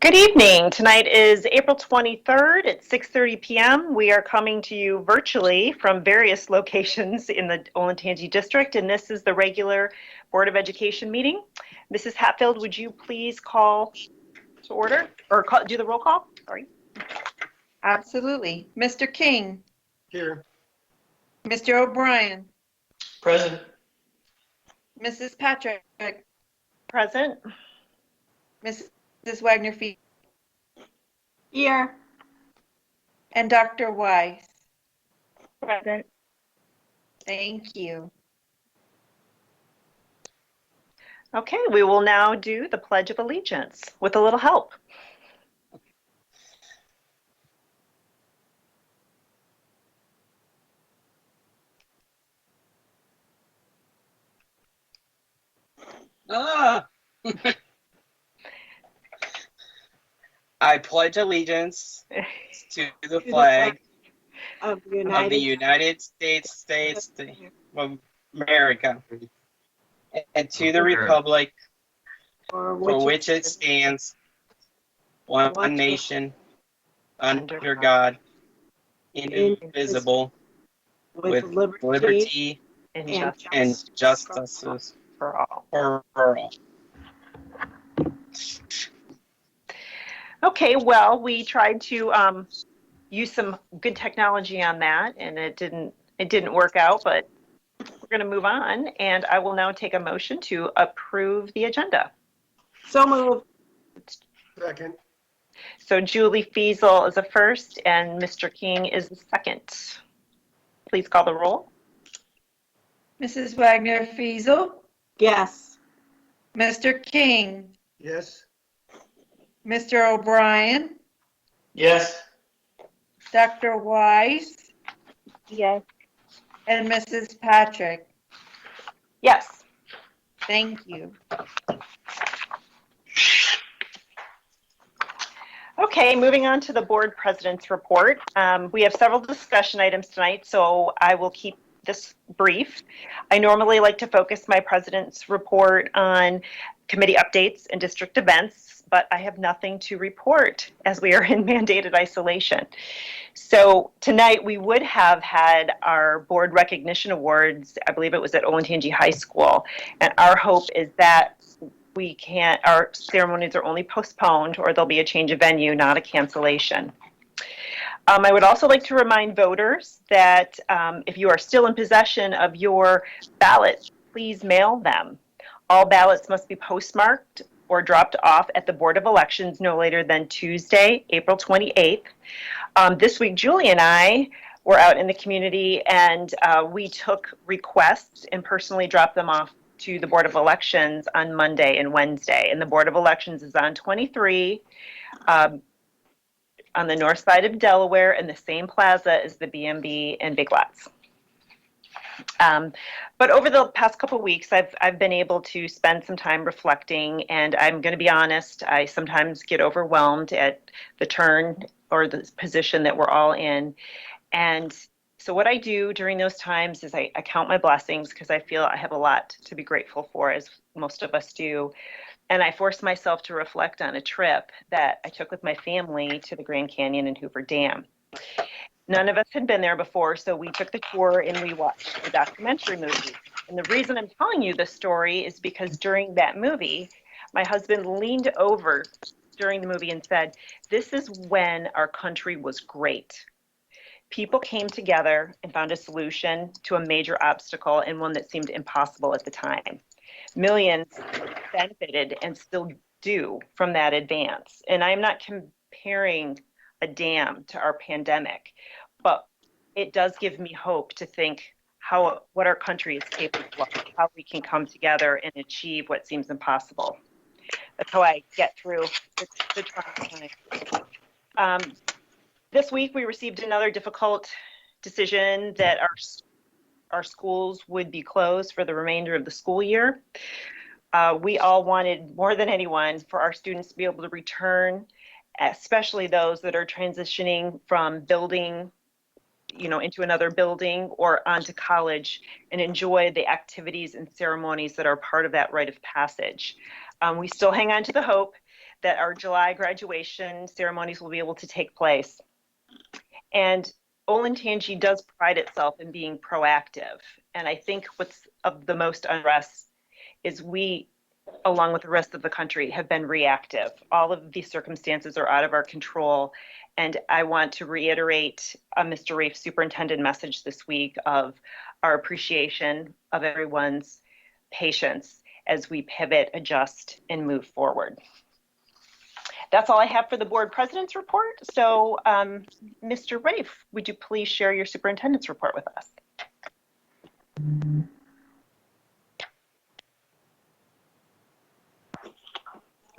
Good evening. Tonight is April 23rd at 6:30 p.m. We are coming to you virtually from various locations in the Olentangy district, and this is the regular Board of Education meeting. Mrs. Hatfield, would you please call to order or do the roll call? Sorry. Absolutely. Mr. King, Here. Mr. O'Brien, Present. Mrs. Patrick, Present. Mrs. Wagner-Fee, Here. and Dr. Weiss. Present. Thank you. Okay, we will now do the Pledge of Allegiance with a little help. I pledge allegiance to the flag of the of the United States of America and to the republic for which it stands, one nation, under God, indivisible, with liberty and justice for all. for all. Okay, well, we tried to use some good technology on that, and it didn't work out, but we're going to move on, and I will now take a motion to approve the agenda. So moved. Second. So Julie Feasel is the first, and Mr. King is the second. Please call the roll. Mrs. Wagner-Fiesel, Yes. Mr. King, Yes. Mr. O'Brien, Yes. Dr. Weiss, Yes. and Mrs. Patrick. Yes. Thank you. Okay, moving on to the board president's report. We have several discussion items tonight, so I will keep this brief. I normally like to focus my president's report on committee updates and district events, but I have nothing to report as we are in mandated isolation. So tonight we would have had our board recognition awards, I believe it was at Olentangy High School, and our hope is that our ceremonies are only postponed or there'll be a change of venue, not a cancellation. I would also like to remind voters that if you are still in possession of your ballots, please mail them. All ballots must be postmarked or dropped off at the Board of Elections no later than Tuesday, April 28th. This week, Julie and I were out in the community and we took requests and personally dropped them off to the Board of Elections on Monday and Wednesday. And the Board of Elections is on 23 on the north side of Delaware in the same plaza as the BMB and Big Lots. But over the past couple of weeks, I've been able to spend some time reflecting, and I'm going to be honest, I sometimes get overwhelmed at the turn or the position that we're all in. And so what I do during those times is I count my blessings because I feel I have a lot to be grateful for, as most of us do. And I force myself to reflect on a trip that I took with my family to the Grand Canyon and Hoover Dam. None of us had been there before, so we took the tour and we watched the documentary movie. And the reason I'm telling you this story is because during that movie, my husband leaned over during the movie and said, "This is when our country was great. People came together and found a solution to a major obstacle and one that seemed impossible at the time. Millions benefited and still do from that advance." And I'm not comparing a dam to our pandemic, but it does give me hope to think what our country is capable of, how we can come together and achieve what seems impossible. That's how I get through the trying times. This week we received another difficult decision that our schools would be closed for the remainder of the school year. We all wanted more than anyone for our students to be able to return, especially those that are transitioning from building, into another building or onto college, and enjoy the activities and ceremonies that are part of that rite of passage. We still hang on to the hope that our July graduation ceremonies will be able to take place. And Olentangy does pride itself in being proactive. And I think what's of the most unrest is we, along with the rest of the country, have been reactive. All of these circumstances are out of our control. And I want to reiterate Mr. Rafe's superintendent message this week of our appreciation of everyone's patience as we pivot, adjust, and move forward. That's all I have for the board president's report. So, Mr. Rafe, would you please share your superintendent's report with us?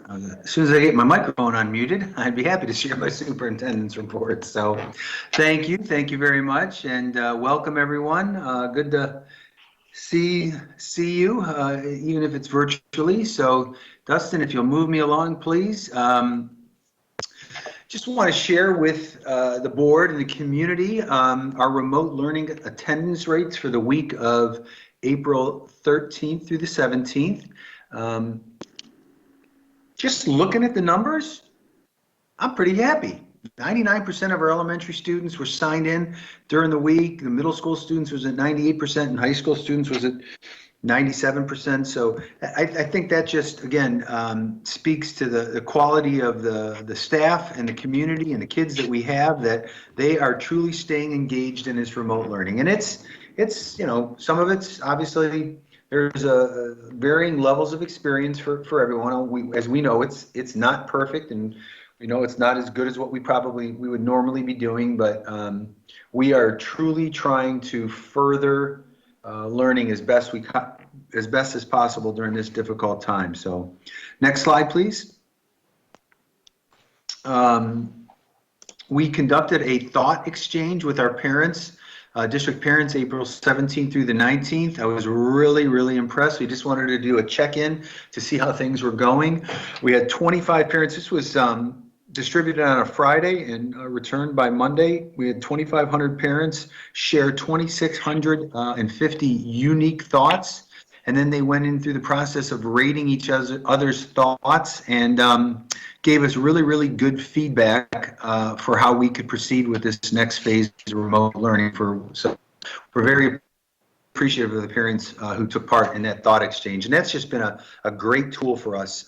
As soon as I get my microphone unmuted, I'd be happy to share my superintendent's report. So thank you very much, and welcome everyone. Good to see you, even if it's virtually. So Dustin, if you'll move me along, please. Just want to share with the board and the community our remote learning attendance rates for the week of April 13th through the 17th. Just looking at the numbers, I'm pretty happy. 99% of our elementary students were signed in during the week. The middle school students was at 98%, and high school students was at 97%. So I think that just, again, speaks to the quality of the staff and the community and the kids that we have, that they are truly staying engaged in this remote learning. And it's some of it's obviously, there's varying levels of experience for everyone. As we know, it's not perfect, and we know it's not as good as what we would normally be doing, but we are truly trying to further learning as best as possible during this difficult time. So, next slide, please. We conducted a thought exchange with our parents. District parents, April 17th through the 19th. I was really impressed. We just wanted to do a check-in to see how things were going. We had 25 parents. This was distributed on a Friday and returned by Monday. We had 2,500 parents share 2,650 unique thoughts. And then they went in through the process of rating each other's thoughts and gave us really good feedback for how we could proceed with this next phase of remote learning. So we're very appreciative of the parents who took part in that thought exchange. And that's just been a great tool for us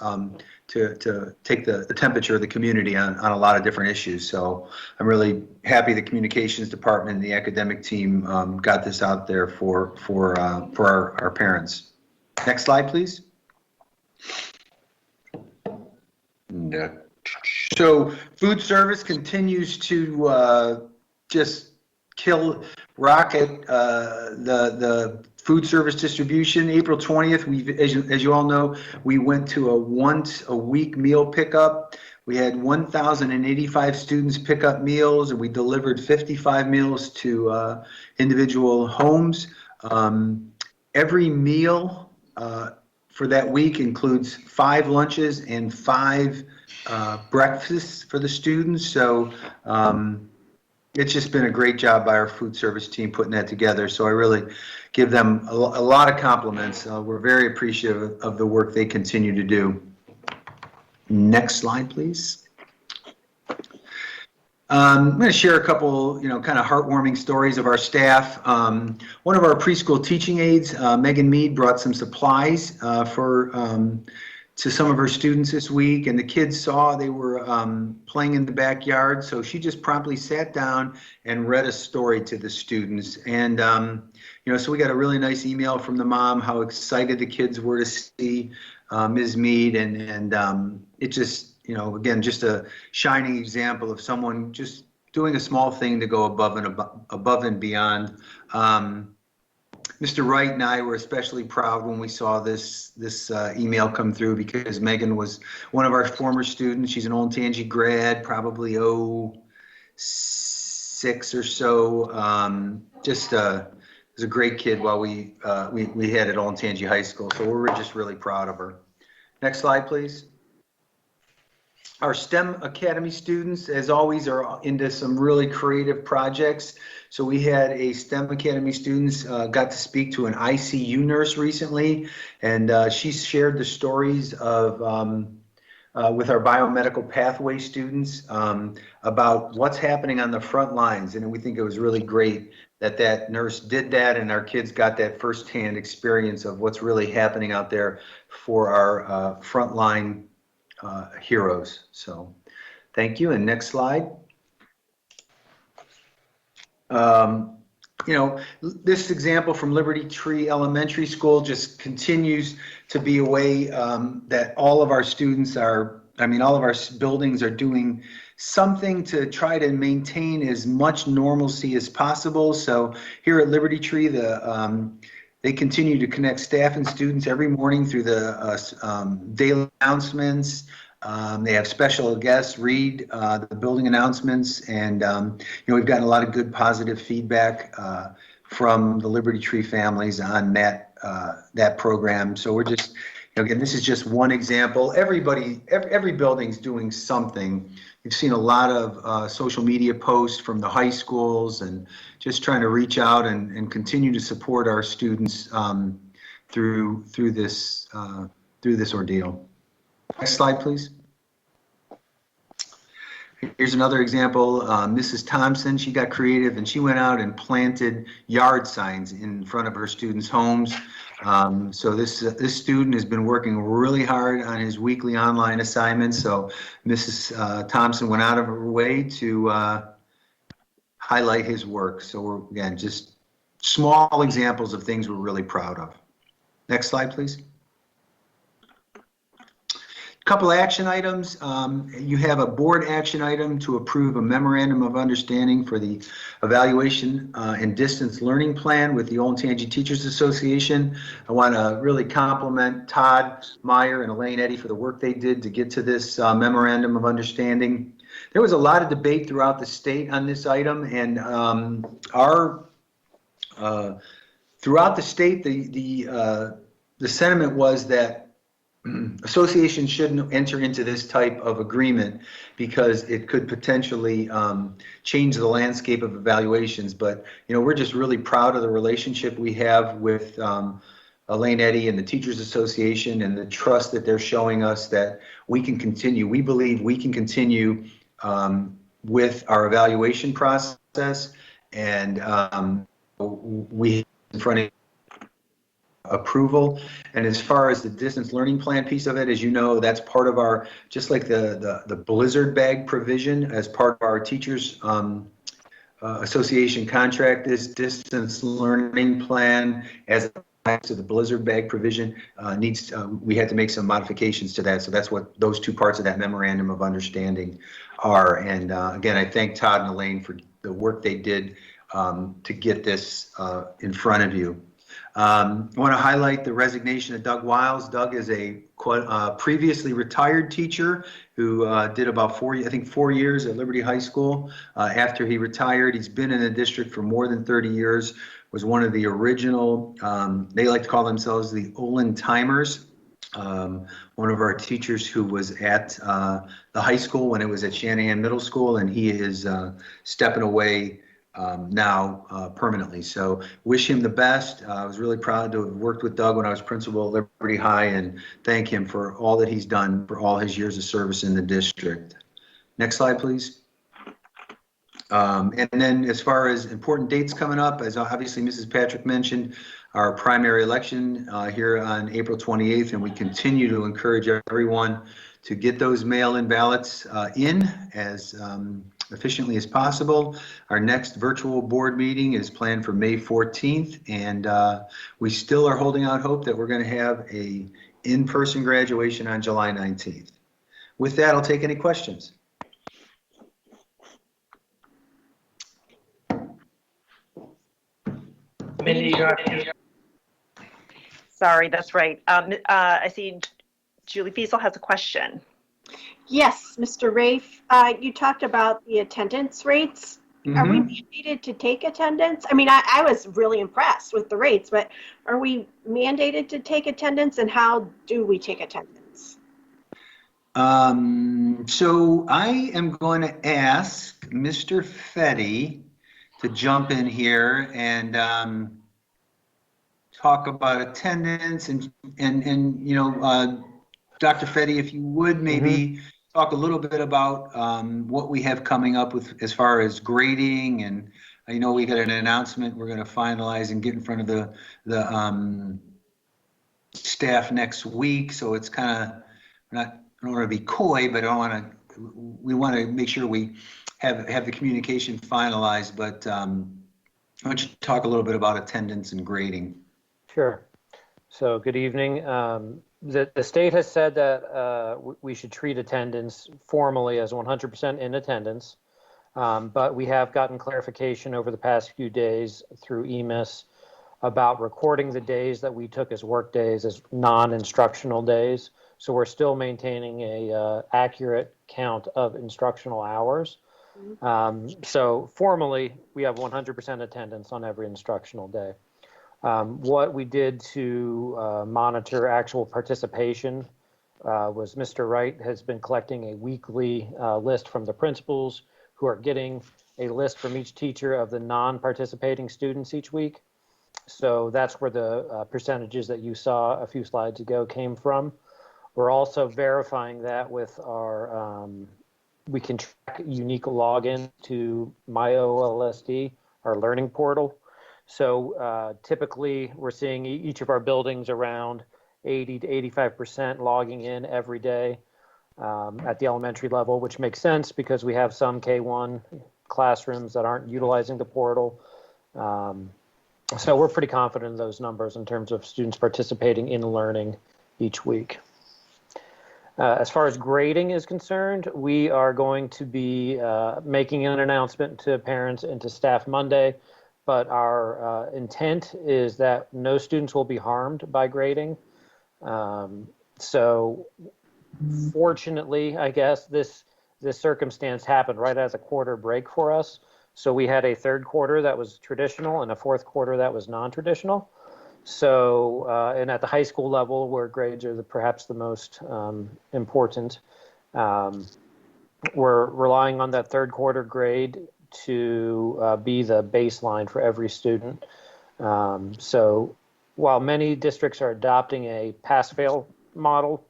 to take the temperature of the community on a lot of different issues. So I'm really happy the communications department and the academic team got this out there for our parents. Next slide, please. So food service continues to just rocket the food service distribution. April 20th, as you all know, we went to a once-a-week meal pickup. We had 1,085 students pick up meals, and we delivered 55 meals to individual homes. Every meal for that week includes 5 lunches and 5 breakfasts for the students. So it's just been a great job by our food service team putting that together. So I really give them a lot of compliments. We're very appreciative of the work they continue to do. Next slide, please. I'm going to share a couple, kind of heartwarming stories of our staff. One of our preschool teaching aides, Megan Mead, brought some supplies to some of her students this week, and the kids saw they were playing in the backyard, so she just promptly sat down and read a story to the students. And so we got a really nice email from the mom, how excited the kids were to see Ms. Mead, and it just, again, just a shining example of someone just doing a small thing to go above and beyond. Mr. Wright and I were especially proud when we saw this email come through, because Megan was one of our former students. She's an Olentangy grad, probably 06 or so. Just was a great kid while we had at Olentangy High School. So we're just really proud of her. Next slide, please. Our STEM Academy students, as always, are into some really creative projects. So we had a STEM Academy students got to speak to an ICU nurse recently, and she shared the stories of with our biomedical pathway students about what's happening on the front lines. And we think it was really great that that nurse did that and our kids got that firsthand experience of what's really happening out there for our frontline heroes. So thank you. And next slide. You know, this example from Liberty Tree Elementary School just continues to be a way that all of our students are, all of our buildings are doing something to try to maintain as much normalcy as possible. So here at Liberty Tree, they continue to connect staff and students every morning through the daily announcements. They have special guests read the building announcements, and we've gotten a lot of good positive feedback from the Liberty Tree families on that program. So we're just, again, this is just one example. Every building's doing something. We've seen a lot of social media posts from the high schools, and just trying to reach out and continue to support our students through this ordeal. Next slide, please. Here's another example. Mrs. Thompson, she got creative and she went out and planted yard signs in front of her students' homes. So this student has been working really hard on his weekly online assignments. So Mrs. Thompson went out of her way to highlight his work. So we're, again, just small examples of things we're really proud of. Next slide, please. Couple action items. You have a board action item to approve a memorandum of understanding for the evaluation and distance learning plan with the Olentangy Teachers Association. I want to really compliment Todd Meyer and Elaine Eddy for the work they did to get to this memorandum of understanding. There was a lot of debate throughout the state on this item, and throughout the state, the sentiment was that associations shouldn't enter into this type of agreement because it could potentially change the landscape of evaluations. But we're just really proud of the relationship we have with Elaine Eddy and the Teachers Association, and the trust that they're showing us that we can continue. We believe we can continue with our evaluation process, and we in front of approval. And as far as the distance learning plan piece of it, as you know, that's part of our, just like the blizzard bag provision as part of our teachers association contract, this distance learning plan as to the blizzard bag provision we had to make some modifications to that. So that's what those two parts of that memorandum of understanding are. And again, I thank Todd and Elaine for the work they did to get this in front of you. I want to highlight the resignation of Doug Wiles. Doug is a previously retired teacher who did about 4 years at Liberty High School. After he retired, he's been in the district for more than 30 years, was one of the original, they like to call themselves the Olentimers. One of our teachers who was at the high school when it was at Shanahan Middle School, and he is stepping away now permanently. So wish him the best. I was really proud to have worked with Doug when I was principal at Liberty High, and thank him for all that he's done for all his years of service in the district. Next slide, please. And then as far as important dates coming up, as obviously Mrs. Patrick mentioned, our primary election here on April 28th, and we continue to encourage everyone to get those mail-in ballots in as efficiently as possible. Our next virtual board meeting is planned for May 14th, and we still are holding out hope that we're going to have a in-person graduation on July 19th. With that, I'll take any questions. Mindy, you got it. Sorry, that's right. I see Julie Fiesel has a question. Yes, Mr. Rafe, you talked about the attendance rates. Are we mandated to take attendance? I mean, I was really impressed with the rates, but are we mandated to take attendance, and how do we take attendance? So I am going to ask Mr. Fetty to jump in here and talk about attendance and Dr. Fetty, if you would maybe talk a little bit about what we have coming up with as far as grading, and I know we got an announcement we're going to finalize and get in front of the staff next week. So it's kind of not, I don't want to be coy, but we want to make sure we have the communication finalized. But why don't you talk a little bit about attendance and grading? Sure. So good evening. The state has said that we should treat attendance formally as 100% in attendance, but we have gotten clarification over the past few days through EMIS about recording the days that we took as work days as non-instructional days. So we're still maintaining a accurate count of instructional hours. So formally, we have 100% attendance on every instructional day. What we did to monitor actual participation was Mr. Wright has been collecting a weekly list from the principals who are getting a list from each teacher of the non-participating students each week. So that's where the percentages that you saw a few slides ago came from. We're also verifying that with our, we can track unique login to MyOLSD, our learning portal. So typically we're seeing each of our buildings around 80 to 85% logging in every day at the elementary level, which makes sense because we have some K-1 classrooms that aren't utilizing the portal. So we're pretty confident in those numbers in terms of students participating in learning each week. As far as grading is concerned, we are going to be making an announcement to parents and to staff Monday, but our intent is that no students will be harmed by grading. So fortunately, I guess this circumstance happened right as a quarter break for us. So we had a third quarter that was traditional and a fourth quarter that was non-traditional. So, and at the high school level, where grades are perhaps the most important, we're relying on that third quarter grade to be the baseline for every student. So while many districts are adopting a pass-fail model,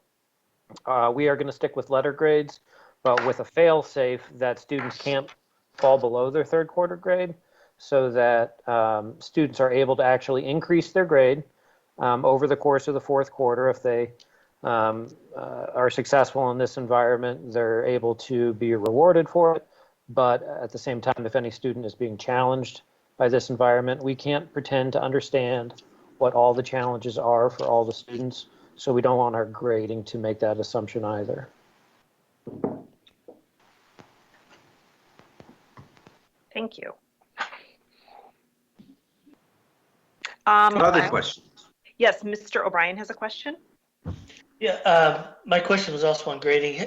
we are going to stick with letter grades, but with a fail-safe that students can't fall below their third quarter grade, so that students are able to actually increase their grade over the course of the fourth quarter. If they are successful in this environment, they're able to be rewarded for it. But at the same time, if any student is being challenged by this environment, we can't pretend to understand what all the challenges are for all the students. So we don't want our grading to make that assumption either. Thank you. Other questions? Yes, Mr. O'Brien has a question. Yeah, my question was also on grading.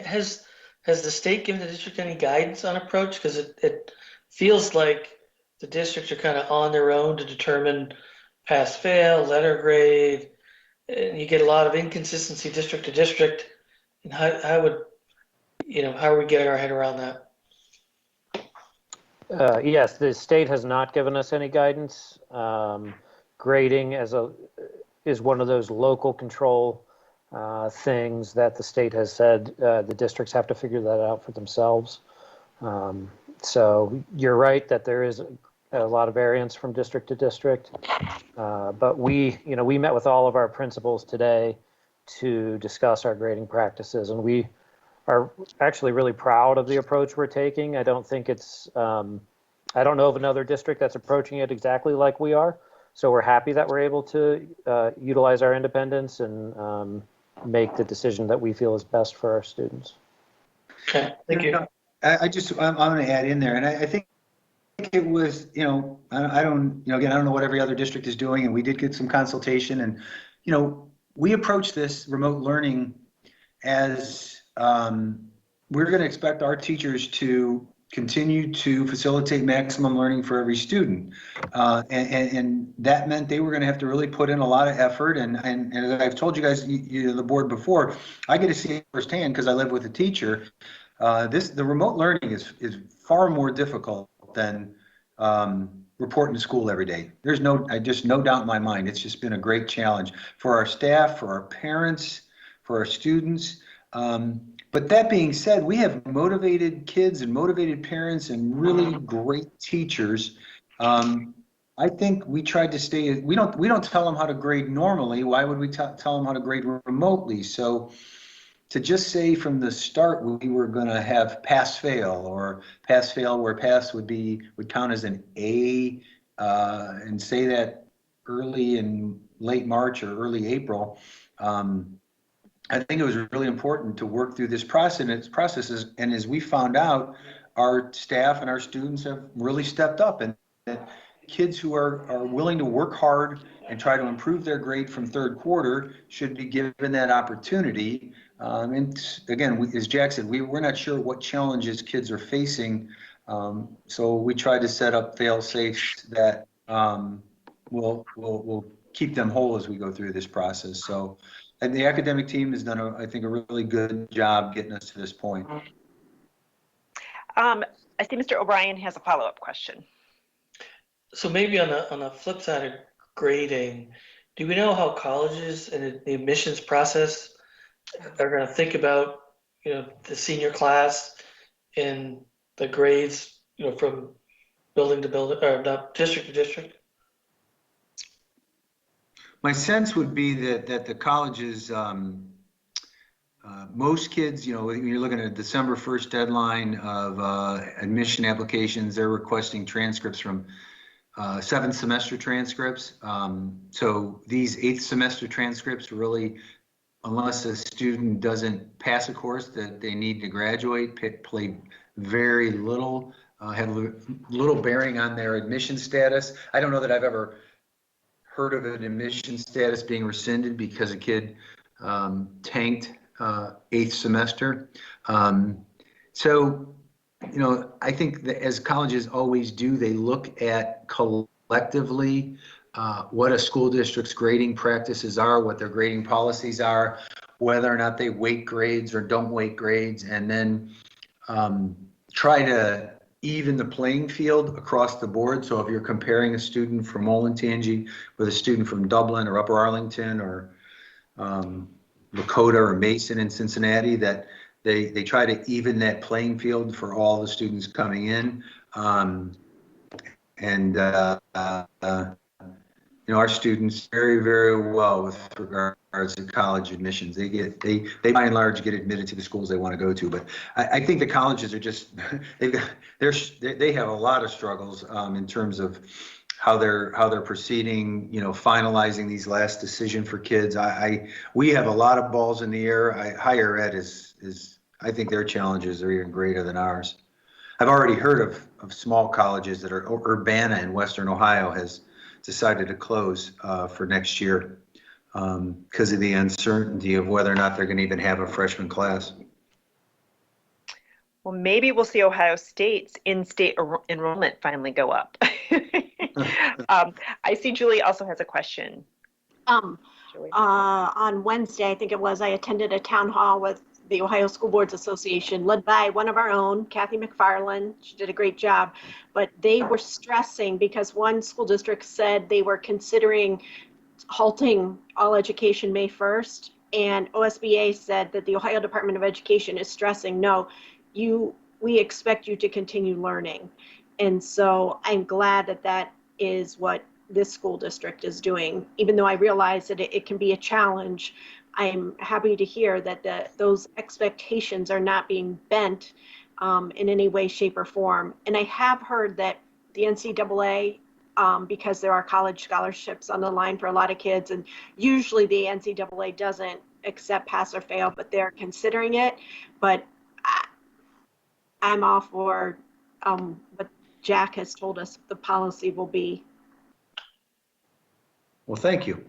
Has the state given the district any guidance on approach? Because it feels like the districts are kind of on their own to determine pass fail, letter grade, and you get a lot of inconsistency district to district. And how are we getting our head around that? Yes, the state has not given us any guidance. Grading is one of those local control things that the state has said the districts have to figure that out for themselves. So you're right that there is a lot of variance from district to district, but we met with all of our principals today to discuss our grading practices, and we are actually really proud of the approach we're taking. I don't think it's, I don't know of another district that's approaching it exactly like we are. So we're happy that we're able to utilize our independence and make the decision that we feel is best for our students. Okay, thank you. I'm going to add in there, and I think it was, I don't know what every other district is doing, and we did get some consultation, and, we approach this remote learning as we're going to expect our teachers to continue to facilitate maximum learning for every student. And that meant they were going to have to really put in a lot of effort. And as I've told you guys, the board before, I get to see it firsthand because I live with a teacher. The remote learning is far more difficult than reporting to school every day. There's no doubt in my mind. It's just been a great challenge for our staff, for our parents, for our students. But that being said, we have motivated kids and motivated parents and really great teachers. I think we tried to stay, we don't tell them how to grade normally. Why would we tell them how to grade remotely? So to just say from the start we were going to have pass fail, or pass fail where pass would count as an A, and say that early in late March or early April. I think it was really important to work through this processes, and as we found out, our staff and our students have really stepped up, and that kids who are willing to work hard and try to improve their grade from third quarter should be given that opportunity. And again, as Jack said, we're not sure what challenges kids are facing, so we try to set up fail safes that will keep them whole as we go through this process. So. And the academic team has done, I think, a really good job getting us to this point. I see Mr. O'Brien has a follow-up question. So maybe on the flip side of grading, do we know how colleges and the admissions process are going to think about, the senior class and the grades, from building to building, or not, district to district? My sense would be that the colleges, most kids, when you're looking at a December 1st deadline of admission applications, they're requesting transcripts from 7th semester transcripts. So these 8th semester transcripts really, unless a student doesn't pass a course that they need to graduate, play very little, have little bearing on their admission status. I don't know that I've ever heard of an admission status being rescinded because a kid tanked 8th semester. So, I think that as colleges always do, they look at collectively what a school district's grading practices are, what their grading policies are, whether or not they weight grades or don't weight grades, and then try to even the playing field across the board. So if you're comparing a student from Olentangy with a student from Dublin or Upper Arlington or Lakota or Mason in Cincinnati, that they try to even that playing field for all the students coming in. Our students very, very well with regards to college admissions. They by and large get admitted to the schools they want to go to. But I think the colleges are just they have a lot of struggles in terms of how they're proceeding, finalizing these last decision for kids. We have a lot of balls in the air. Higher ed is I think their challenges are even greater than ours. I've already heard of small colleges that are Urbana in Western Ohio has decided to close for next year because of the uncertainty of whether or not they're going to even have a freshman class. Well, maybe we'll see Ohio State's in-state enrollment finally go up. I see Julie also has a question. On Wednesday, I think it was, I attended a town hall with the Ohio School Boards Association, led by one of our own, Kathy McFarland. She did a great job, but they were stressing because one school district said they were considering halting all education May 1st, and OSBA said that the Ohio Department of Education is stressing, no, we expect you to continue learning. And so I'm glad that is what this school district is doing, even though I realize that it can be a challenge. I'm happy to hear that those expectations are not being bent in any way, shape, or form. And I have heard that the NCAA, because there are college scholarships on the line for a lot of kids, and usually the NCAA doesn't accept pass or fail, but they're considering it. But I'm all for what Jack has told us the policy will be. Well, thank you.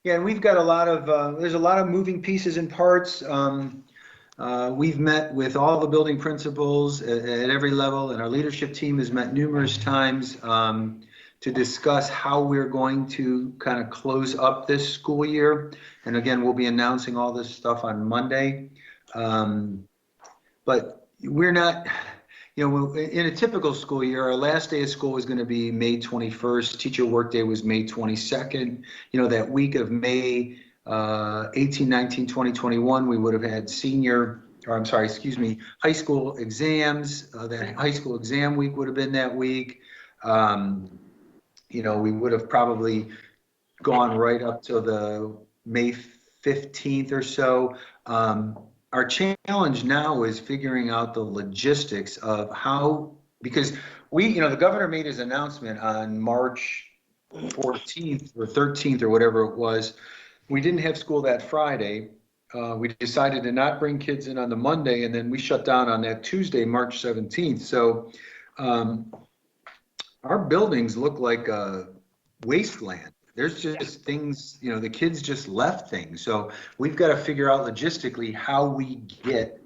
Yeah, we've got there's a lot of moving pieces and parts. We've met with all the building principals at every level, and our leadership team has met numerous times to discuss how we're going to kind of close up this school year. And again, we'll be announcing all this stuff on Monday. But we're not, in a typical school year, our last day of school was going to be May 21st. Teacher workday was May 22nd. That week of May, 18, 19, 20, 21, we would have had high school exams. That high school exam week would have been that week. We would have probably gone right up to the May 15th or so. Our challenge now is figuring out the logistics of how, because the governor made his announcement on March 14th or 13th or whatever it was. We didn't have school that Friday. We decided to not bring kids in on the Monday, and then we shut down on that Tuesday, March 17th. So our buildings look like a wasteland. There's just things, the kids just left things. So we've got to figure out logistically how we get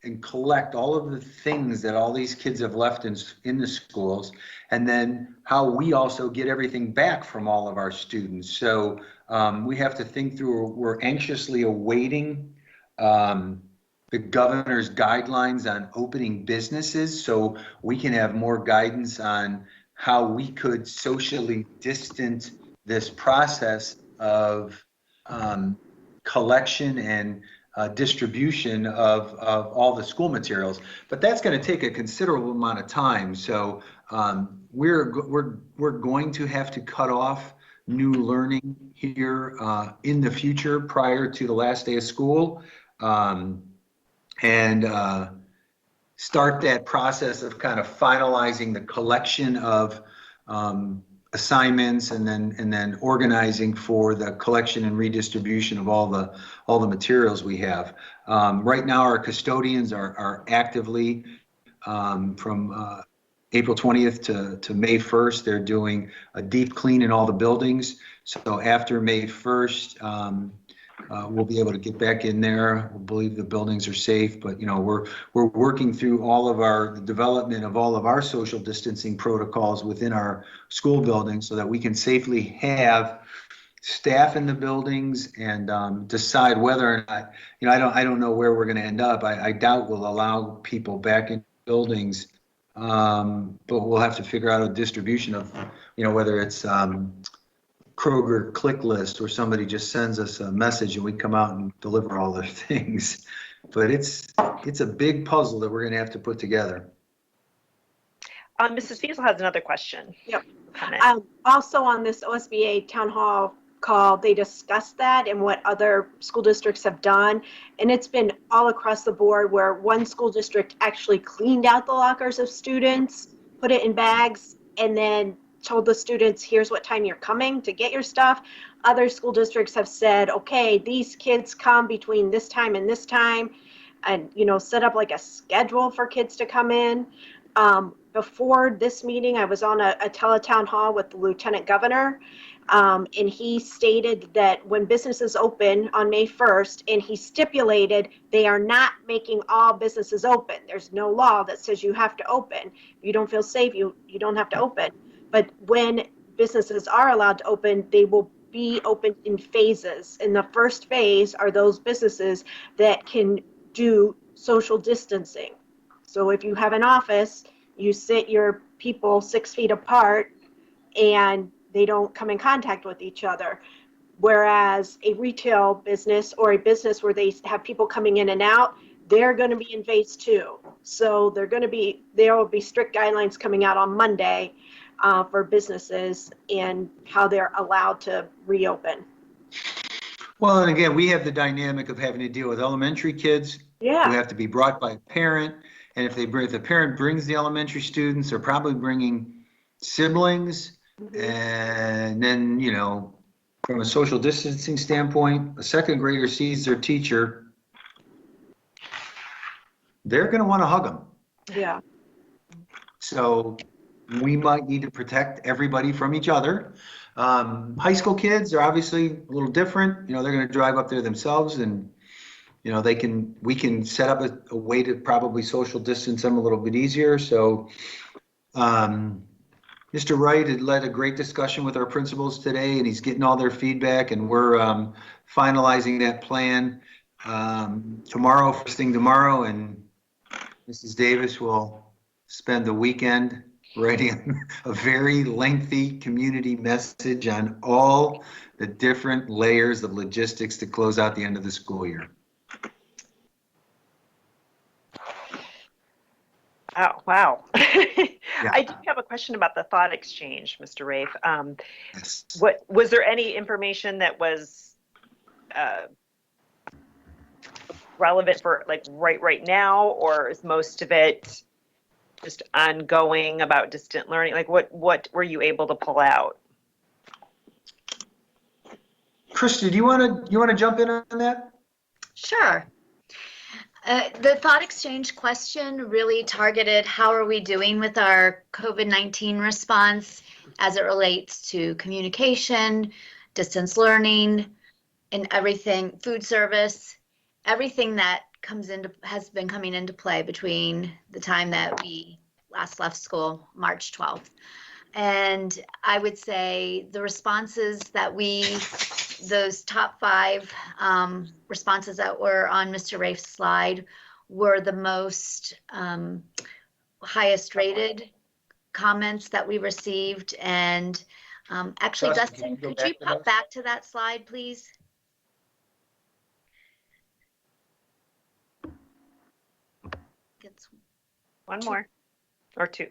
and collect all of the things that all these kids have left in the schools, and then how we also get everything back from all of our students. So we have to think through, we're anxiously awaiting the governor's guidelines on opening businesses so we can have more guidance on how we could socially distance this process of collection and distribution of all the school materials. But that's going to take a considerable amount of time. So we're going to have to cut off new learning here in the future prior to the last day of school. And start that process of kind of finalizing the collection of assignments and then organizing for the collection and redistribution of all the materials we have. Right now, our custodians are actively from April 20th to May 1st. They're doing a deep clean in all the buildings. So after May 1st, we'll be able to get back in there. We believe the buildings are safe, but we're working through the development of all of our social distancing protocols within our school buildings so that we can safely have staff in the buildings and decide whether or not, I don't know where we're going to end up. I doubt we'll allow people back in buildings, but we'll have to figure out a distribution of, whether it's Kroger click list or somebody just sends us a message and we come out and deliver all their things. But it's a big puzzle that we're going to have to put together. Mrs. Fiesel has another question. Yep. Comment. Also on this OSBA town hall call, they discussed that and what other school districts have done. And it's been all across the board where one school district actually cleaned out the lockers of students, put it in bags, and then told the students, here's what time you're coming to get your stuff. Other school districts have said, okay, these kids come between this time and this time, and set up like a schedule for kids to come in. Before this meeting, I was on a teletown hall with the lieutenant governor, and he stated that when businesses open on May 1st, and he stipulated they are not making all businesses open. There's no law that says you have to open. If you don't feel safe, you don't have to open. But when businesses are allowed to open, they will be open in phases. And the first phase are those businesses that can do social distancing. So if you have an office, you sit your people 6 feet apart and they don't come in contact with each other. Whereas a retail business or a business where they have people coming in and out, they're going to be in phase 2. So there will be strict guidelines coming out on Monday for businesses and how they're allowed to reopen. Well, and again, we have the dynamic of having to deal with elementary kids who have to be brought by a parent. And if the parent brings the elementary students, they're probably bringing siblings. Mm-hmm. And then, from a social distancing standpoint, a second grader sees their teacher, they're going to want to hug them. Yeah. So we might need to protect everybody from each other. High school kids are obviously a little different. They're going to drive up there themselves, and we can set up a way to probably social distance them a little bit easier. So Mr. Wright had led a great discussion with our principals today, and he's getting all their feedback, and we're finalizing that plan first thing tomorrow, and Mrs. Davis will spend the weekend writing a very lengthy community message on all the different layers of logistics to close out the end of the school year. Oh, wow. Yeah. I do have a question about the thought exchange, Mr. Rafe. Yes. What was there any information that was relevant for like right now, or is most of it just ongoing about distant learning? Like what were you able to pull out? Krista, do you want to jump in on that? Sure. The thought exchange question really targeted how are we doing with our COVID-19 response as it relates to communication, distance learning, and everything, food service, everything that has been coming into play between the time that we last left school, March 12th. And I would say the responses that those top 5 responses that were on Mr. Rafe's slide were the most highest rated comments that we received. And actually, Dustin, could you pop back to that slide, please? One more or two.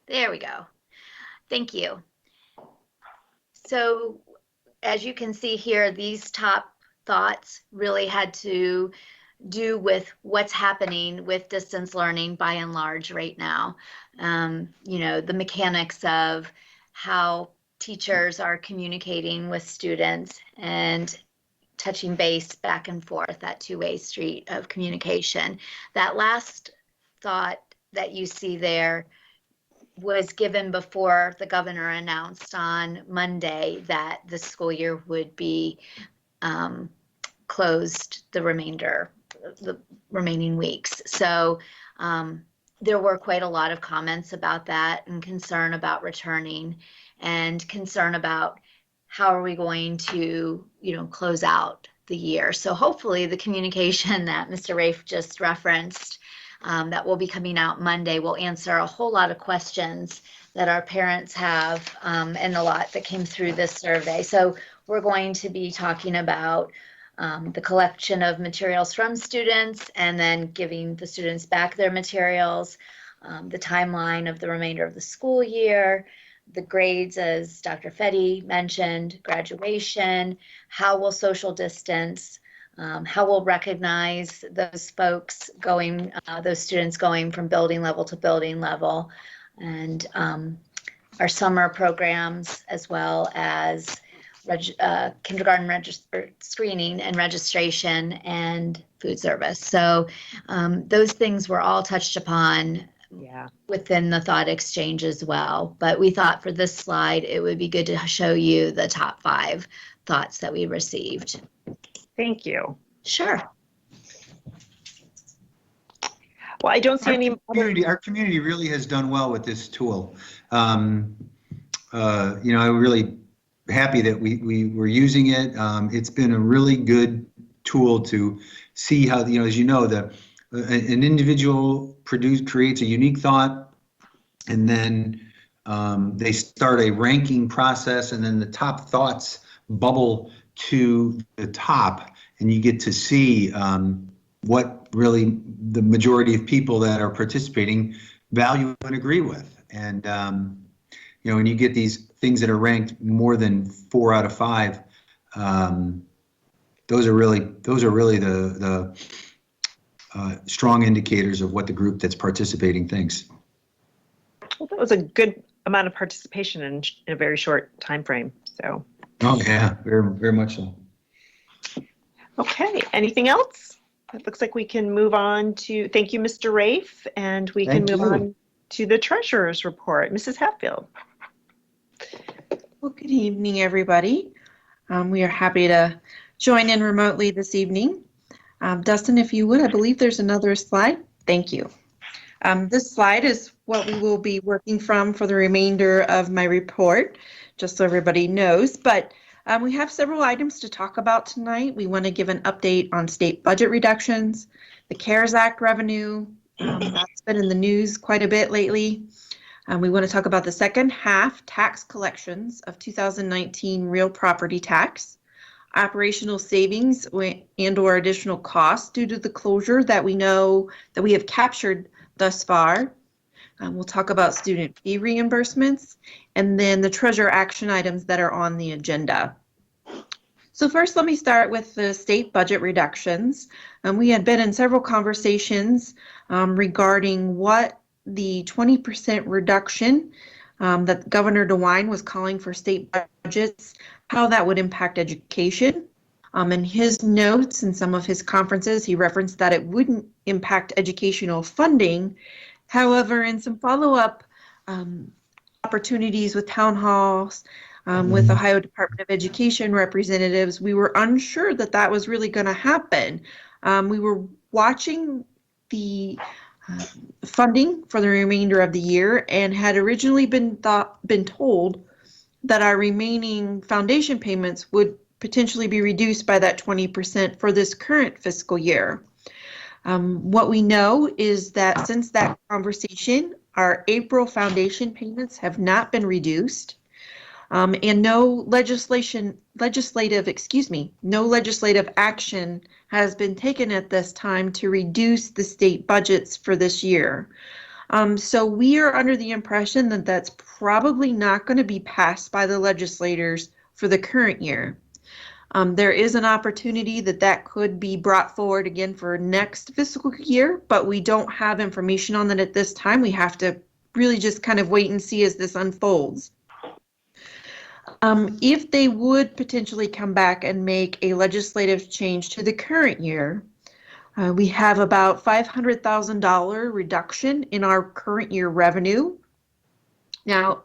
There we go. Thank you. So as you can see here, these top thoughts really had to do with what's happening with distance learning by and large right now. You know, the mechanics of how teachers are communicating with students and touching base back and forth, that two-way street of communication. That last thought that you see there was given before the governor announced on Monday that the school year would be closed the remaining weeks. So there were quite a lot of comments about that and concern about returning and concern about how are we going to, close out the year. So hopefully the communication that Mr. Rafe just referenced that will be coming out Monday will answer a whole lot of questions that our parents have and a lot that came through this survey. So we're going to be talking about the collection of materials from students and then giving the students back their materials, the timeline of the remainder of the school year, the grades, as Dr. Fetty mentioned, graduation, how will social distance, how we'll recognize those folks going, those students going from building level to building level, and our summer programs, as well as kindergarten screening and registration and food service. So those things were all touched upon within the thought exchange as well. But we thought for this slide, it would be good to show you the top 5 thoughts that we received. Thank you. Sure. Well, I don't see Our community really has done well with this tool. I'm really happy that we were using it. It's been a really good tool to see how, as you know, an individual creates a unique thought, and then they start a ranking process, and then the top thoughts bubble to the top, and you get to see what really the majority of people that are participating value and agree with. And when you get these things that are ranked more than 4 out of 5, those are really the strong indicators of what the group that's participating thinks. Well, that was a good amount of participation in a very short time frame. So. Oh yeah, very, very much so. Okay, anything else? It looks like we can move on to, thank you, Mr. Rafe, and we can move on to the treasurer's report. Mrs. Hatfield. Well, good evening, everybody. We are happy to join in remotely this evening. Dustin, if you would, I believe there's another slide. Thank you. This slide is what we will be working from for the remainder of my report, just so everybody knows. But we have several items to talk about tonight. We want to give an update on state budget reductions, The CARES Act revenue, that's been in the news quite a bit lately. We want to talk about the second half tax collections of 2019 real property tax, operational savings and/or additional costs due to the closure that we know that we have captured thus far. We'll talk about student fee reimbursements and then the treasurer action items that are on the agenda. So first, let me start with the state budget reductions. We had been in several conversations regarding what the 20% reduction that Governor DeWine was calling for state budgets, how that would impact education. In his notes and some of his conferences, he referenced that it wouldn't impact educational funding. However, in some follow-up opportunities with town halls, with Ohio Department of Education representatives, we were unsure that that was really going to happen. We were watching the funding for the remainder of the year and had originally been told that our remaining foundation payments would potentially be reduced by that 20% for this current fiscal year. What we know is that since that conversation, our April foundation payments have not been reduced, and no legislative action has been taken at this time to reduce the state budgets for this year. So we are under the impression that that's probably not going to be passed by the legislators for the current year. There is an opportunity that that could be brought forward again for next fiscal year, but we don't have information on that at this time. We have to really just kind of wait and see as this unfolds. If they would potentially come back and make a legislative change to the current year, we have about $500,000 reduction in our current year revenue. Now,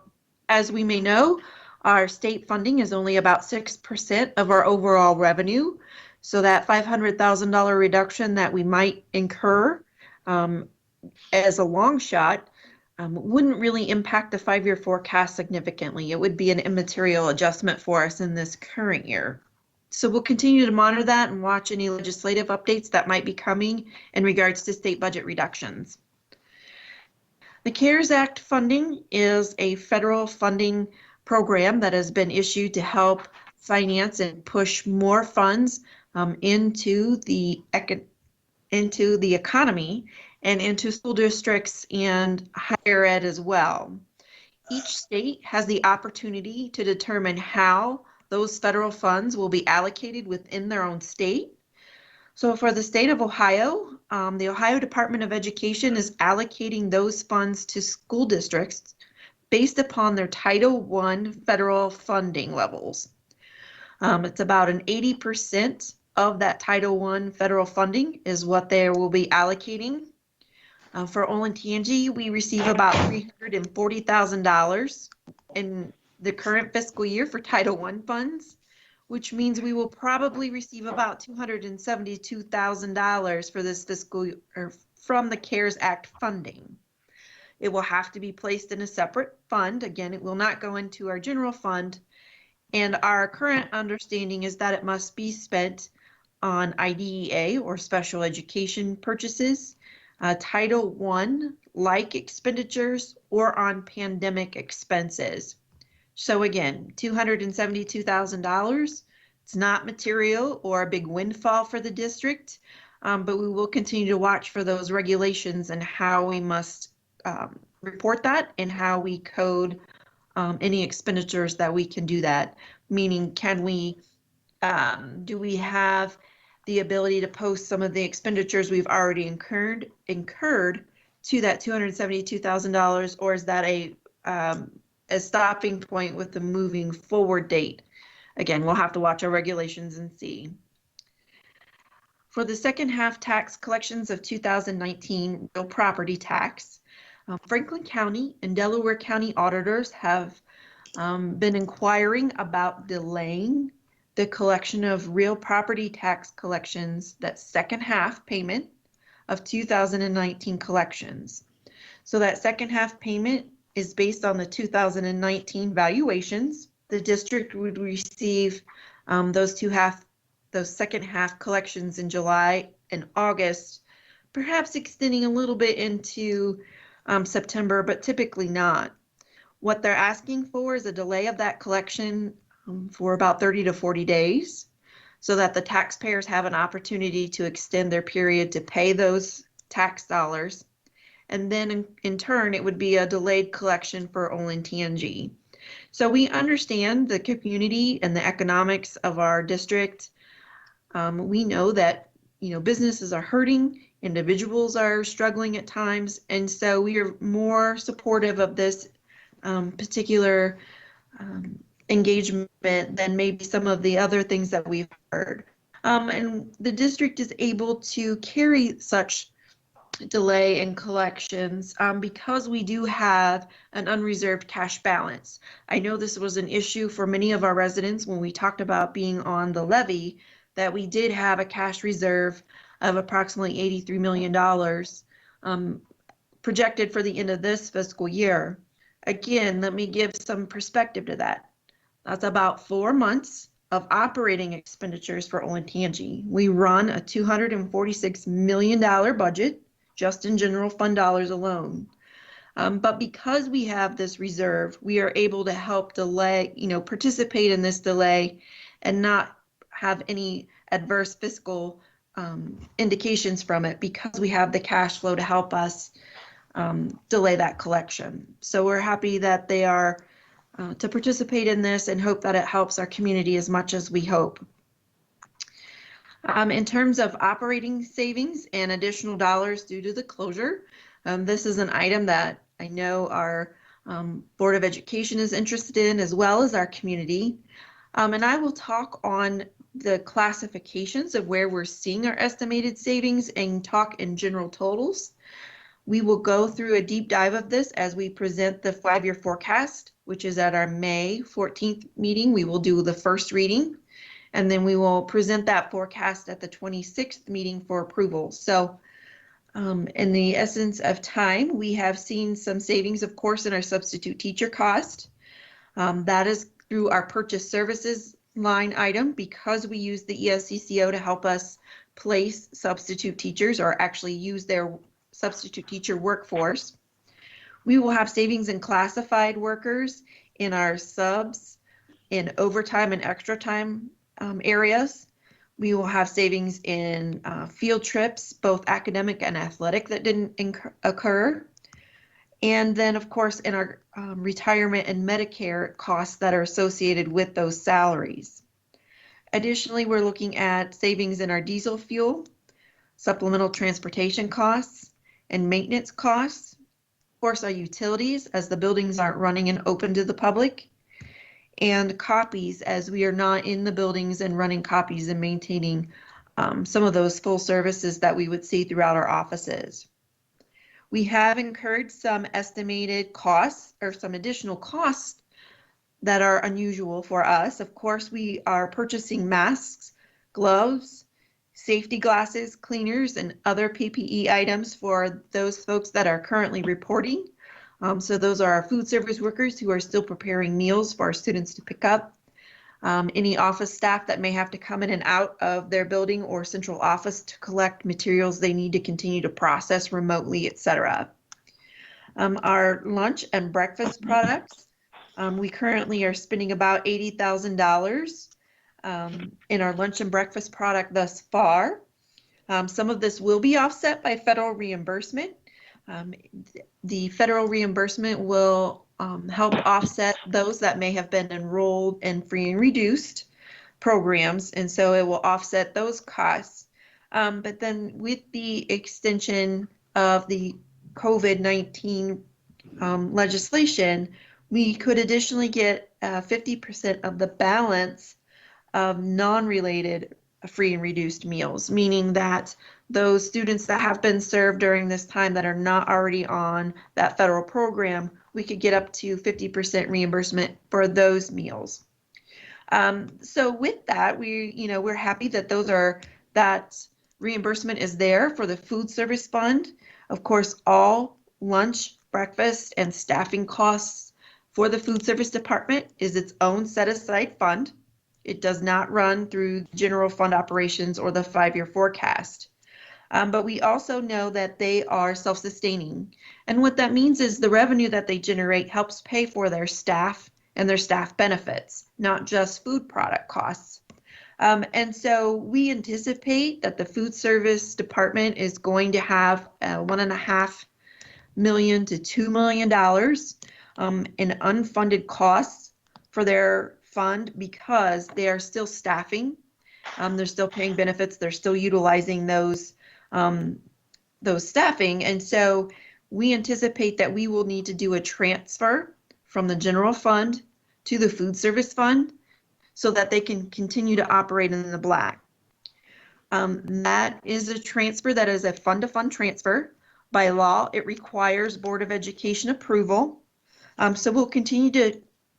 as we may know, our state funding is only about 6% of our overall revenue. So that $500,000 reduction that we might incur as a long shot wouldn't really impact the 5-year forecast significantly. It would be an immaterial adjustment for us in this current year. So we'll continue to monitor that and watch any legislative updates that might be coming in regards to state budget reductions. The CARES Act funding is a federal funding program that has been issued to help finance and push more funds into the economy and into school districts and higher ed as well. Each state has the opportunity to determine how those federal funds will be allocated within their own state. So for the state of Ohio, the Ohio Department of Education is allocating those funds to school districts based upon their Title I federal funding levels. It's about an 80% of that Title I federal funding is what they will be allocating. For Olentangy, we receive about $340,000 in the current fiscal year for Title I funds, which means we will probably receive about $272,000 for this fiscal year from the CARES Act funding. It will have to be placed in a separate fund. Again, it will not go into our general fund. And our current understanding is that it must be spent on IDEA or special education purchases, Title I like expenditures, or on pandemic expenses. So again, $272,000. It's not material or a big windfall for the district, but we will continue to watch for those regulations and how we must report that and how we code any expenditures that we can do that. Meaning, can we, do we have the ability to post some of the expenditures we've already incurred to that $272,000, or is that a stopping point with the moving forward date? Again, we'll have to watch our regulations and see. For the second half tax collections of 2019 real property tax, Franklin County and Delaware County auditors have been inquiring about delaying the collection of real property tax collections, that second half payment of 2019 collections. So that second half payment is based on the 2019 valuations. The district would receive those second half collections in July and August perhaps extending a little bit into September, but typically not. What they're asking for is a delay of that collection for about 30 to 40 days so that the taxpayers have an opportunity to extend their period to pay those tax dollars. And then in turn, it would be a delayed collection for Olentangy. So we understand the community and the economics of our district. We know that, businesses are hurting, individuals are struggling at times, and so we are more supportive of this particular engagement than maybe some of the other things that we've heard. And the district is able to carry such delay in collections because we do have an unreserved cash balance. I know this was an issue for many of our residents when we talked about being on the levy, that we did have a cash reserve of approximately $83 million projected for the end of this fiscal year. Again, let me give some perspective to that. That's about 4 months of operating expenditures for Olentangy. We run a $246 million budget just in general fund dollars alone. But because we have this reserve, we are able to help delay, participate in this delay and not have any adverse fiscal indications from it because we have the cash flow to help us delay that collection. So we're happy that they are to participate in this and hope that it helps our community as much as we hope. In terms of operating savings and additional dollars due to the closure, this is an item that I know our Board of Education is interested in, as well as our community. And I will talk on the classifications of where we're seeing our estimated savings and talk in general totals. We will go through a deep dive of this as we present the 5-year forecast, which is at our May 14th meeting. We will do the first reading, and then we will present that forecast at the 26th meeting for approval. So in the essence of time, we have seen some savings, of course, in our substitute teacher cost. That is through our purchase services line item because we use the ESCCO to help us place substitute teachers or actually use their substitute teacher workforce. We will have savings in classified workers, in our subs, in overtime and extra time areas. We will have savings in field trips, both academic and athletic, that didn't occur. And then, of course, in our retirement and Medicare costs that are associated with those salaries. Additionally, we're looking at savings in our diesel fuel, supplemental transportation costs, and maintenance costs. Of course, our utilities, as the buildings aren't running and open to the public, and copies, as we are not in the buildings and running copies and maintaining some of those full services that we would see throughout our offices. We have incurred some estimated costs or some additional costs that are unusual for us. Of course, we are purchasing masks, gloves, safety glasses, cleaners, and other PPE items for those folks that are currently reporting. So those are our food service workers who are still preparing meals for our students to pick up. Any office staff that may have to come in and out of their building or central office to collect materials they need to continue to process remotely, etc. Our lunch and breakfast products, we currently are spending about $80,000 in our lunch and breakfast product thus far. Some of this will be offset by federal reimbursement. The federal reimbursement will help offset those that may have been enrolled in free and reduced programs, and so it will offset those costs. But then with the extension of the COVID-19 legislation, we could additionally get 50% of the balance of non-related free and reduced meals, meaning that those students that have been served during this time that are not already on that federal program, we could get up to 50% reimbursement for those meals. So with that, we're happy that that reimbursement is there for the food service fund. Of course, all lunch, breakfast, and staffing costs for the food service department is its own set aside fund. It does not run through general fund operations or the 5-year forecast. But we also know that they are self-sustaining. And what that means is the revenue that they generate helps pay for their staff and their staff benefits, not just food product costs. And so we anticipate that the food service department is going to have $1.5 million to $2 million in unfunded costs for their fund because they are still staffing. They're still paying benefits. They're still utilizing those staffing. And so we anticipate that we will need to do a transfer from the general fund to the food service fund so that they can continue to operate in the black. That is a transfer that is a fund-to-fund transfer. By law, it requires Board of Education approval. So we'll continue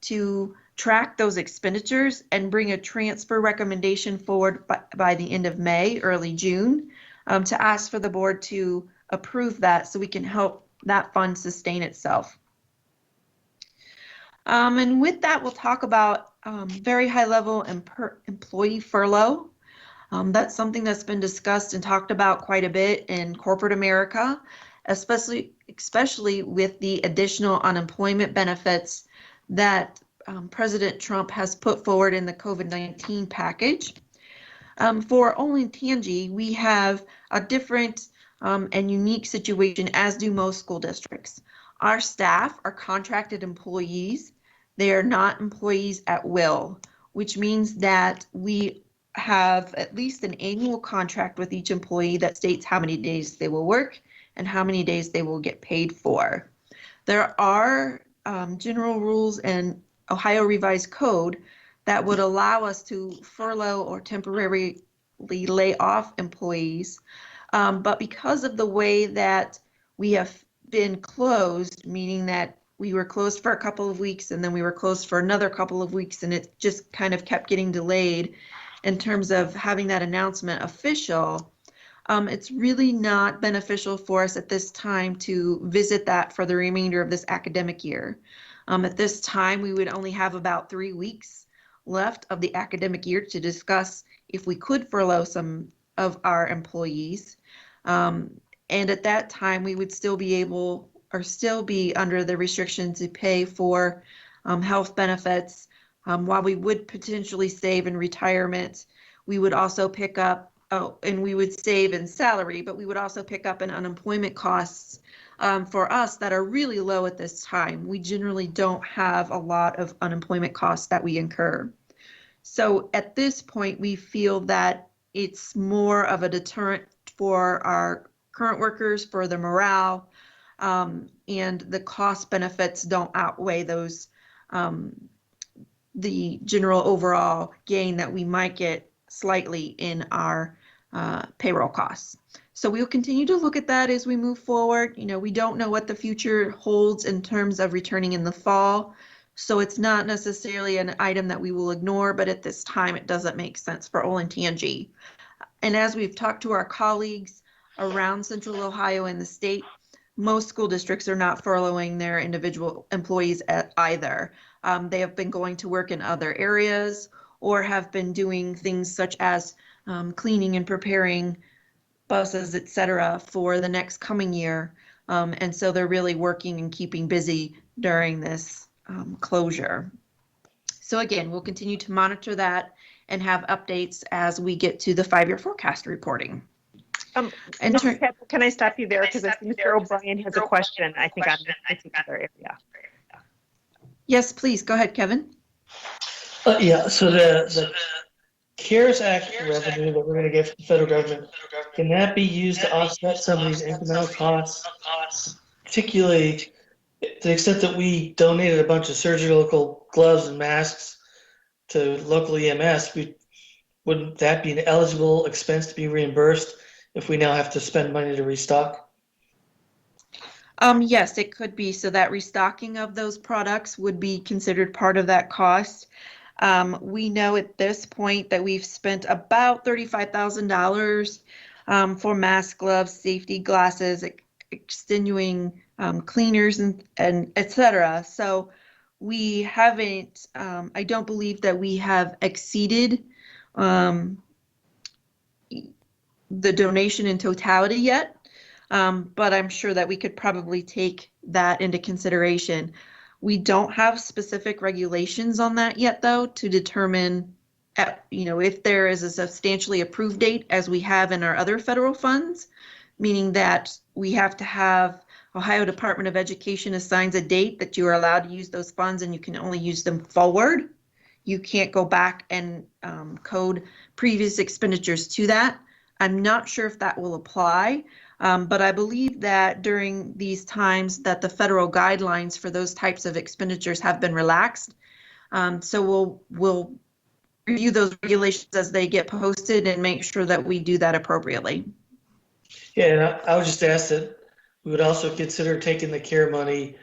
to track those expenditures and bring a transfer recommendation forward by the end of May, early June, to ask for the board to approve that so we can help that fund sustain itself. And with that, we'll talk about very high level employee furlough. That's something that's been discussed and talked about quite a bit in corporate America, especially with the additional unemployment benefits that President Trump has put forward in the COVID-19 package. For Olentangy, we have a different and unique situation, as do most school districts. Our staff are contracted employees. They are not employees at will, which means that we have at least an annual contract with each employee that states how many days they will work and how many days they will get paid for. There are general rules and Ohio Revised Code that would allow us to furlough or temporarily lay off employees. But because of the way that we have been closed, meaning that we were closed for a couple of weeks and then we were closed for another couple of weeks, and it just kind of kept getting delayed in terms of having that announcement official, it's really not beneficial for us at this time to visit that for the remainder of this academic year. At this time, we would only have about 3 weeks left of the academic year to discuss if we could furlough some of our employees. And at that time, we would still be able or still be under the restriction to pay for health benefits. While we would potentially save in retirement, we would also pick up, and we would save in salary, but we would also pick up in unemployment costs for us that are really low at this time. We generally don't have a lot of unemployment costs that we incur. So at this point, we feel that it's more of a deterrent for our current workers, for the morale, and the cost benefits don't outweigh those, the general overall gain that we might get slightly in our payroll costs. So we'll continue to look at that as we move forward. You know, we don't know what the future holds in terms of returning in the fall. So it's not necessarily an item that we will ignore, but at this time it doesn't make sense for Olentangy. And as we've talked to our colleagues around Central Ohio and the state, most school districts are not furloughing their individual employees either. They have been going to work in other areas or have been doing things such as cleaning and preparing buses, et cetera, for the next coming year. And so they're really working and keeping busy during this closure. So again, we'll continue to monitor that and have updates as we get to the 5-year forecast reporting. Mrs. Katz, can I stop you there? Because Mr. O'Brien has a question, I think, on this particular area. Yes, please, go ahead, Kevin. Yeah, so the CARES Act revenue that we're going to get from the federal government, can that be used to offset some of these incremental costs, particularly to the extent that we donated a bunch of surgical gloves and masks to local EMS? Wouldn't that be an eligible expense to be reimbursed if we now have to spend money to restock? Yes, it could be. So that restocking of those products would be considered part of that cost. We know at this point that we've spent about $35,000 for mask, gloves, safety glasses, extenuating cleaners, and et cetera. So we haven't, I don't believe that we have exceeded the donation in totality yet, but I'm sure that we could probably take that into consideration. We don't have specific regulations on that yet, though, to determine, if there is a substantially approved date, as we have in our other federal funds, meaning that we have to have Ohio Department of Education assigns a date that you are allowed to use those funds, and you can only use them forward. You can't go back and code previous expenditures to that. I'm not sure if that will apply, but I believe that during these times that the federal guidelines for those types of expenditures have been relaxed. So we'll review those regulations as they get posted and make sure that we do that appropriately. Yeah, and I would just ask that we would also consider taking the CARE money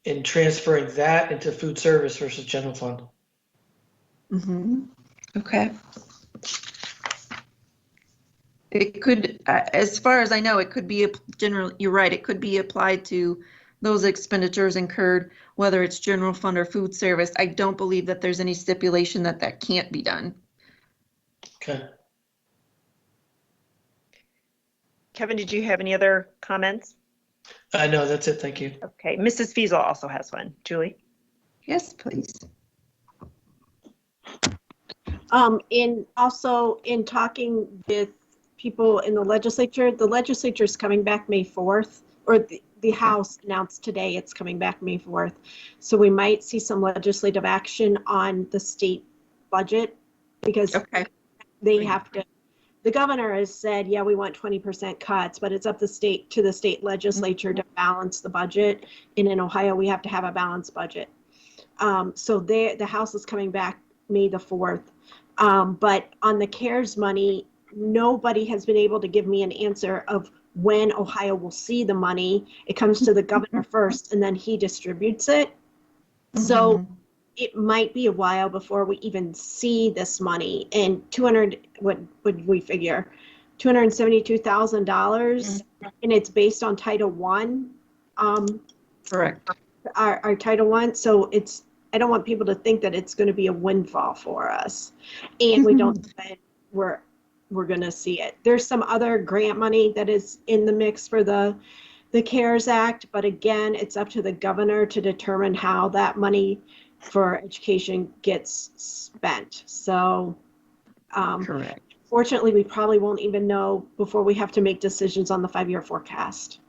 and transferring that into food service versus general fund. Okay. It could, as far as I know, it could be you're right, it could be applied to those expenditures incurred, whether it's general fund or food service. I don't believe that there's any stipulation that that can't be done. Okay. Kevin, did you have any other comments? No, that's it. Thank you. Okay, Mrs. Fiesel also has one. Julie? Yes, please. In talking with people in the legislature is coming back May 4th, or the House announced today it's coming back May 4th. So we might see some legislative action on the state budget, because they have to, the governor has said, yeah, we want 20% cuts, but it's up to the state legislature to balance the budget. And in Ohio, we have to have a balanced budget. So the House is coming back May the 4th. But on the CARES money, nobody has been able to give me an answer of when Ohio will see the money. It comes to the governor first, and then he distributes it. So it might be a while before we even see this money. And what would we figure? $272,000, and it's based on Title I. Correct. Our Title I. So I don't want people to think that it's going to be a windfall for us, and we don't think we're going to see it. There's some other grant money that is in the mix for the CARES Act, but again, it's up to the governor to determine how that money for education gets spent. So, Correct. fortunately, we probably won't even know before we have to make decisions on the 5-year forecast.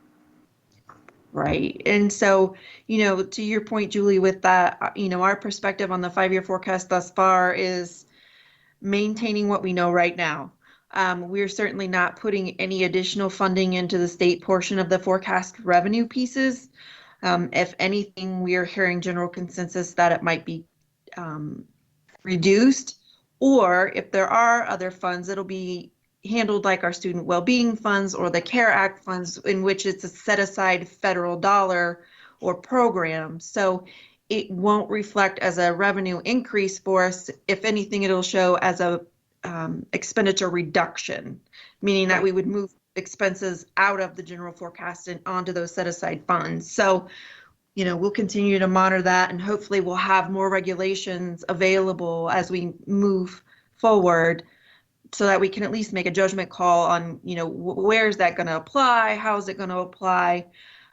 Right. And so, to your point, Julie, with that, our perspective on the 5-year forecast thus far is maintaining what we know right now. We're certainly not putting any additional funding into the state portion of the forecast revenue pieces. If anything, we are hearing general consensus that it might be reduced, or if there are other funds, it'll be handled like our student well-being funds or the CARE Act funds, in which it's a set-aside federal dollar or program. So it won't reflect as a revenue increase for us. If anything, it'll show as a expenditure reduction, meaning that we would move expenses out of the general forecast and onto those set-aside funds. So, we'll continue to monitor that, and hopefully we'll have more regulations available as we move forward, so that we can at least make a judgment call on, where is that going to apply? How is it going to apply?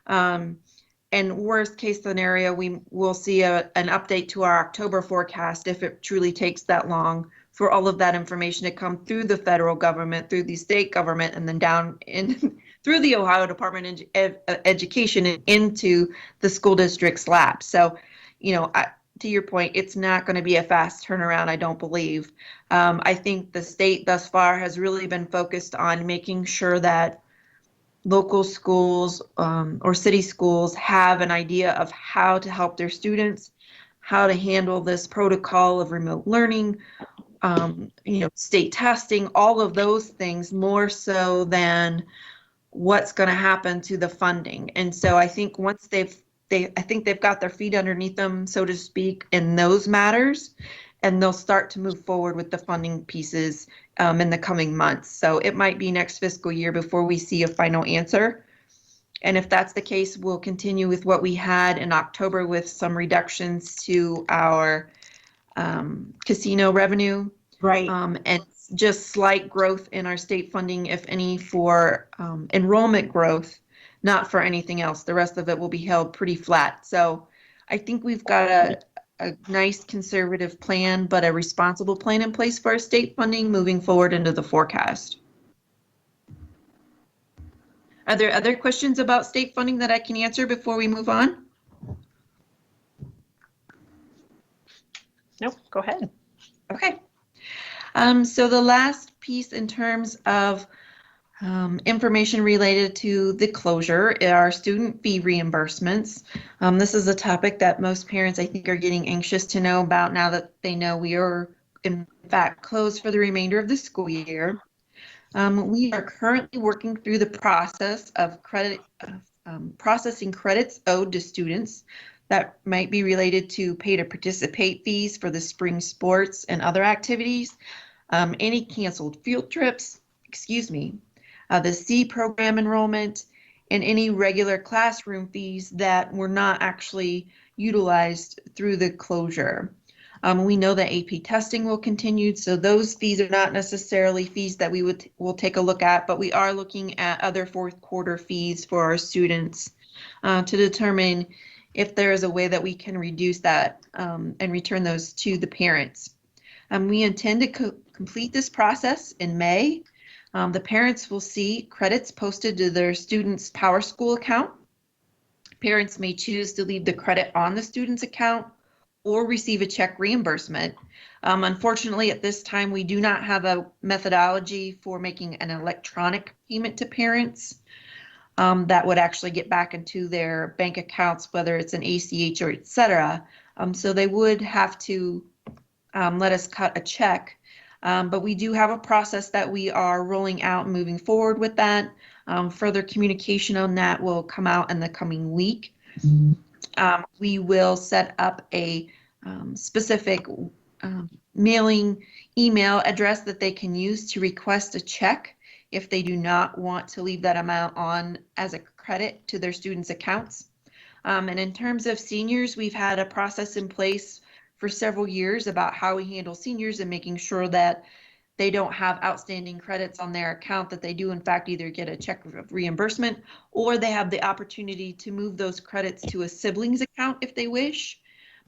And worst case scenario, we will see an update to our October forecast if it truly takes that long for all of that information to come through the federal government, through the state government, and then down in through the Ohio Department of Education and into the school district's lap. So, to your point, it's not going to be a fast turnaround, I don't believe. I think the state thus far has really been focused on making sure that local schools or city schools have an idea of how to help their students, how to handle this protocol of remote learning, state testing, all of those things, more so than what's going to happen to the funding. And so I think once I think they've got their feet underneath them, so to speak, in those matters, and they'll start to move forward with the funding pieces in the coming months. So it might be next fiscal year before we see a final answer. And if that's the case, we'll continue with what we had in October with some reductions to our casino revenue. Right. And just slight growth in our state funding, if any, for enrollment growth, not for anything else. The rest of it will be held pretty flat. So I think we've got a nice conservative plan, but a responsible plan in place for our state funding moving forward into the forecast. Are there other questions about state funding that I can answer before we move on? Nope, go ahead. Okay. So the last piece in terms of information related to the closure are student fee reimbursements. This is a topic that most parents, I think, are getting anxious to know about now that they know we are, in fact, closed for the remainder of the school year. We are currently working through the process of processing credits owed to students that might be related to pay to participate fees for the spring sports and other activities, any canceled field trips, the C program enrollment, and any regular classroom fees that were not actually utilized through the closure. We know that AP testing will continue, so those fees are not necessarily fees that will take a look at, but we are looking at other fourth quarter fees for our students to determine if there is a way that we can reduce that and return those to the parents. We intend to complete this process in May. The parents will see credits posted to their student's PowerSchool account. Parents may choose to leave the credit on the student's account or receive a check reimbursement. Unfortunately, at this time, we do not have a methodology for making an electronic payment to parents that would actually get back into their bank accounts, whether it's an ACH or et cetera. So they would have to let us cut a check. But we do have a process that we are rolling out and moving forward with that. Further communication on that will come out in the coming week. We will set up a specific mailing email address that they can use to request a check if they do not want to leave that amount on as a credit to their students' accounts. And in terms of seniors, we've had a process in place for several years about how we handle seniors and making sure that they don't have outstanding credits on their account, that they do in fact either get a check of reimbursement or they have the opportunity to move those credits to a sibling's account if they wish.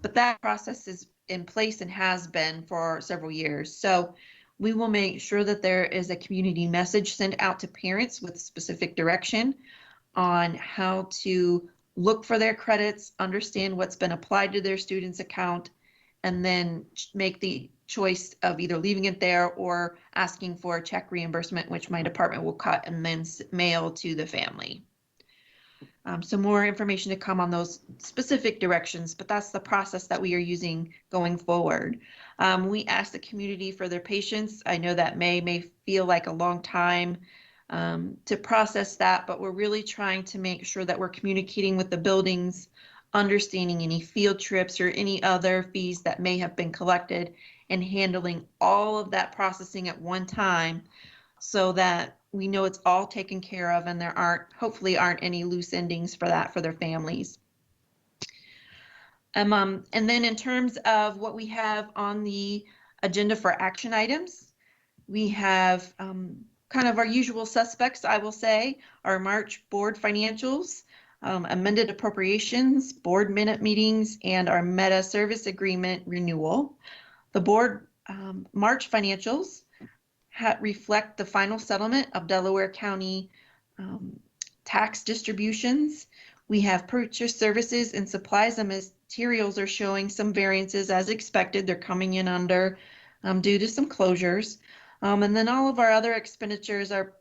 But that process is in place and has been for several years. So we will make sure that there is a community message sent out to parents with specific direction on how to look for their credits, understand what's been applied to their student's account, and then make the choice of either leaving it there or asking for a check reimbursement, which my department will cut and then mail to the family. So more information to come on those specific directions, but that's the process that we are using going forward. We ask the community for their patience. I know that may feel like a long time to process that, but we're really trying to make sure that we're communicating with the buildings, understanding any field trips or any other fees that may have been collected, and handling all of that processing at one time so that we know it's all taken care of and there hopefully aren't any loose endings for that for their families. And then in terms of what we have on the agenda for action items, we have kind of our usual suspects, I will say, our March board financials, amended appropriations, board minute meetings, and our meta service agreement renewal. The board March financials reflect the final settlement of Delaware County tax distributions. We have purchase services and supplies and materials are showing some variances as expected. They're coming in under due to some closures. And then all of our other expenditures are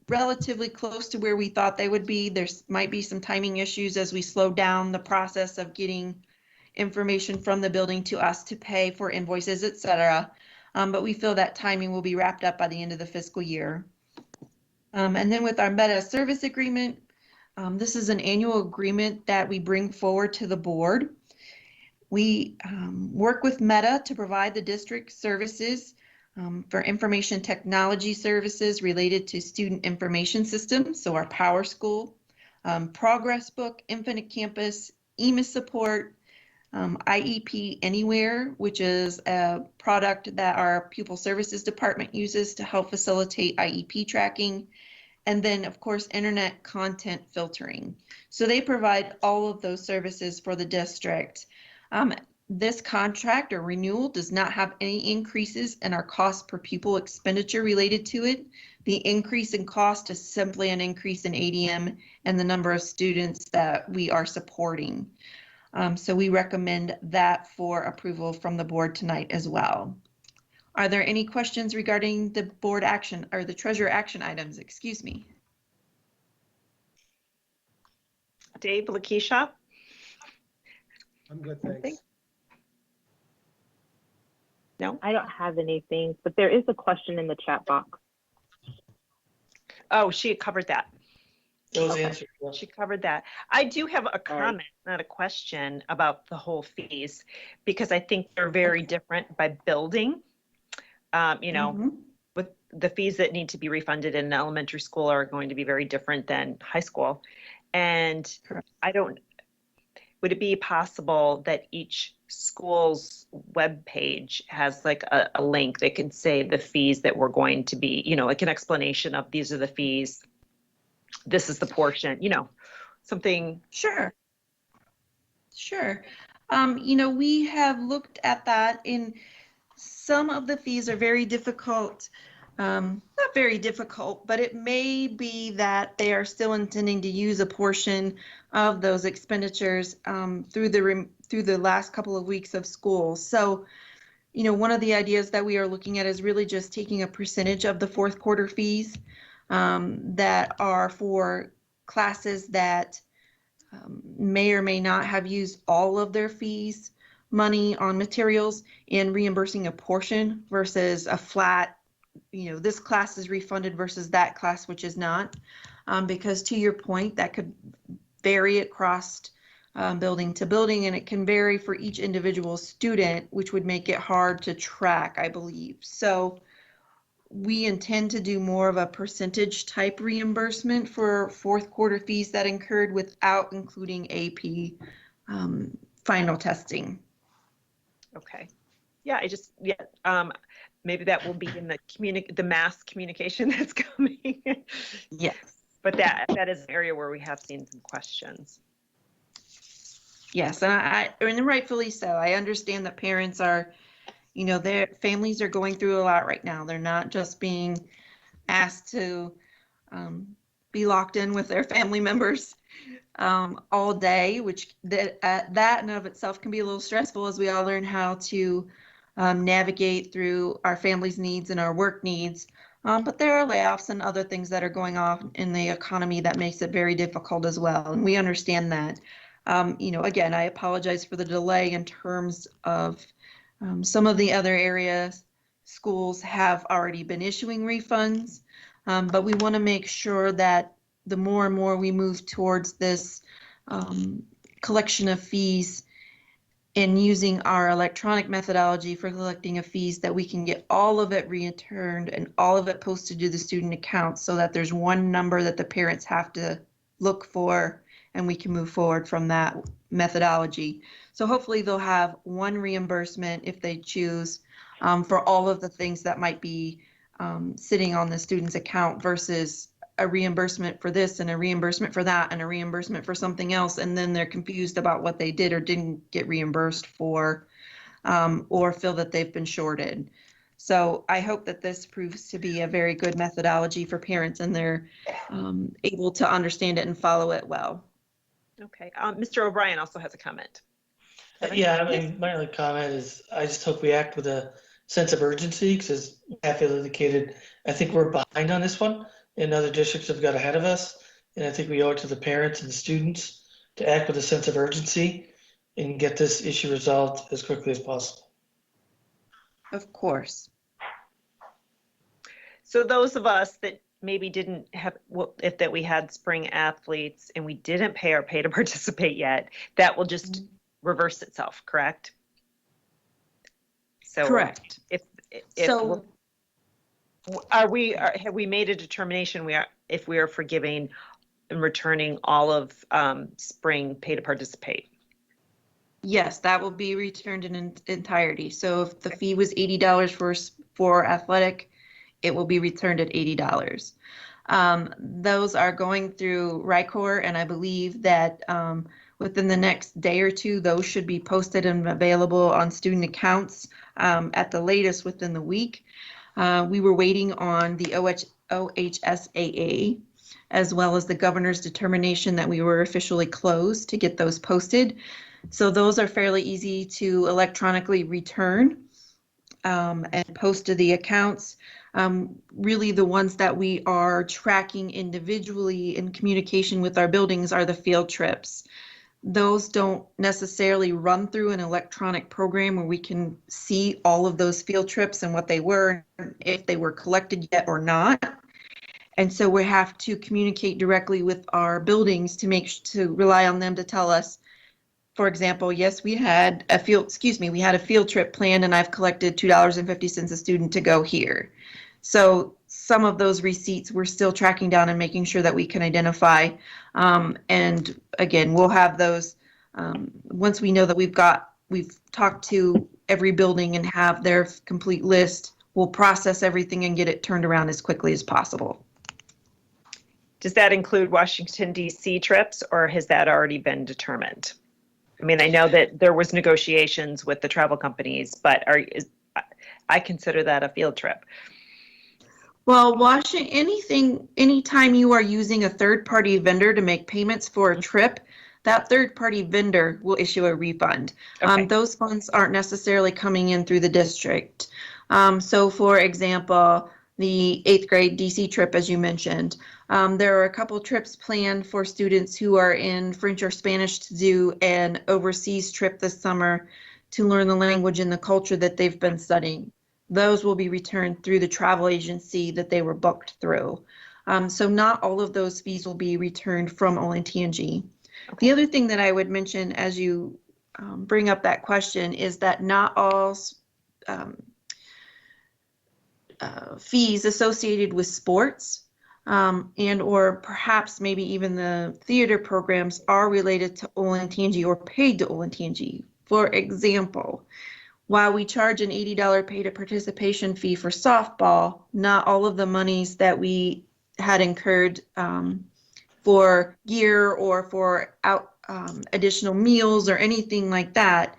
relatively close to where we thought they would be. There might be some timing issues as we slow down the process of getting information from the building to us to pay for invoices, et cetera. But we feel that timing will be wrapped up by the end of the fiscal year. And then with our meta service agreement, this is an annual agreement that we bring forward to the board. We work with Meta to provide the district services for information technology services related to student information systems, so our PowerSchool, Progress Book, Infinite Campus, EMIS support, IEP Anywhere, which is a product that our Pupil Services Department uses to help facilitate IEP tracking. And then, of course, internet content filtering. So they provide all of those services for the district. This contract or renewal does not have any increases in our cost per pupil expenditure related to it. The increase in cost is simply an increase in ADM and the number of students that we are supporting. So we recommend that for approval from the board tonight as well. Are there any questions regarding the board action or the treasurer action items? Excuse me. Dave, Lakeisha? I'm good, thanks. No? I don't have anything, but there is a question in the chat box. Oh, she covered that. It was Okay. answered. Yeah. She covered that. I do have a comment, not a question, about the whole fees, because I think they're very different by building. You know, with the fees that need to be refunded in elementary school are going to be very different than high school. And would it be possible that each school's webpage has like a link that can say the fees that we're going to be, you know, like an explanation of these are the fees, this is the portion, you know, something. Sure. Sure. You know, we have looked at that. In some of the fees are very difficult, not very difficult, but it may be that they are still intending to use a portion of those expenditures through the last couple of weeks of school. So, you know, one of the ideas that we are looking at is really just taking a percentage of the fourth quarter fees that are for classes that may or may not have used all of their fees money on materials and reimbursing a portion versus a flat, you know, this class is refunded versus that class which is not, because to your point, that could vary across building to building, and it can vary for each individual student, which would make it hard to track, I believe. So we intend to do more of a percentage type reimbursement for fourth quarter fees that incurred without including AP final testing. Okay. Yeah, maybe that will be in the mass communication that's coming. Yes. But that is an area where we have seen some questions. Yes, and rightfully so. I understand that parents are, you know, their families are going through a lot right now. They're not just being asked to be locked in with their family members all day, which that in and of itself can be a little stressful as we all learn how to navigate through our family's needs and our work needs. But there are layoffs and other things that are going on in the economy that makes it very difficult as well. And we understand that. You know, again, I apologize for the delay in terms of some of the other areas. Schools have already been issuing refunds, but we want to make sure that the more and more we move towards this collection of fees and using our electronic methodology for collecting of fees, that we can get all of it returned and all of it posted to the student account so that there's one number that the parents have to look for, and we can move forward from that methodology. So hopefully they'll have one reimbursement if they choose for all of the things that might be sitting on the student's account versus a reimbursement for this and a reimbursement for that and a reimbursement for something else, and then they're confused about what they did or didn't get reimbursed for, or feel that they've been shorted. So I hope that this proves to be a very good methodology for parents and they're able to understand it and follow it well. Okay. Mr. O'Brien also has a comment. Yeah, I mean, my only comment is I just hope we act with a sense of urgency because, as Kathy indicated, I think we're behind on this one and other districts have got ahead of us. And I think we owe it to the parents and the students to act with a sense of urgency and get this issue resolved as quickly as possible. Of course. So those of us that maybe didn't have, if that we had spring athletes and we didn't pay our pay to participate yet, that will just reverse itself, correct? So Correct. So have we made a determination if we are forgiving and returning all of spring pay to participate? Yes, that will be returned in entirety. So if the fee was $80 for athletic, it will be returned at $80. Those are going through RICOR, and I believe that within the next day or two, those should be posted and available on student accounts at the latest within the week. We were waiting on the OHSAA as well as the governor's determination that we were officially closed to get those posted. So those are fairly easy to electronically return and post to the accounts. Really the ones that we are tracking individually in communication with our buildings are the field trips. Those don't necessarily run through an electronic program where we can see all of those field trips and what they were, if they were collected yet or not. And so we have to communicate directly with our buildings to rely on them to tell us, for example, yes, we had a field trip planned and I've collected $2.50 a student to go here. So some of those receipts we're still tracking down and making sure that we can identify. And again, we'll have those once we know that we've talked to every building and have their complete list, we'll process everything and get it turned around as quickly as possible. Does that include Washington, D.C. trips, or has that already been determined? I mean, I know that there was negotiations with the travel companies, but I consider that a field trip. Well, anytime you are using a third-party vendor to make payments for a trip, that third-party vendor will issue a refund. Okay. Those funds aren't necessarily coming in through the district. So for example, the 8th grade DC trip, as you mentioned, there are a couple trips planned for students who are in French or Spanish to do an overseas trip this summer to learn the language and the culture that they've been studying. Those will be returned through the travel agency that they were booked through. So not all of those fees will be returned from Olentangy. Okay. The other thing that I would mention as you bring up that question is that not all fees associated with sports and or perhaps maybe even the theater programs are related to Olentangy or paid to Olentangy. For example, while we charge an $80 pay to participation fee for softball, not all of the monies that we had incurred for gear or for additional meals or anything like that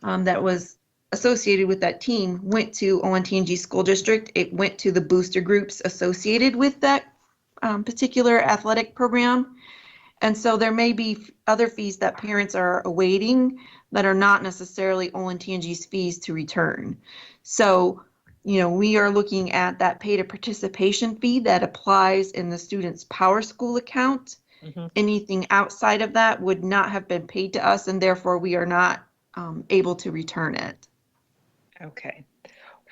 that was associated with that team went to Olentangy School District. It went to the booster groups associated with that particular athletic program. And so there may be other fees that parents are awaiting that are not necessarily Olentangy's fees to return. So, we are looking at that pay to participation fee that applies in the student's Power School account. Mm-hmm. Anything outside of that would not have been paid to us, and therefore we are not able to return it. Okay.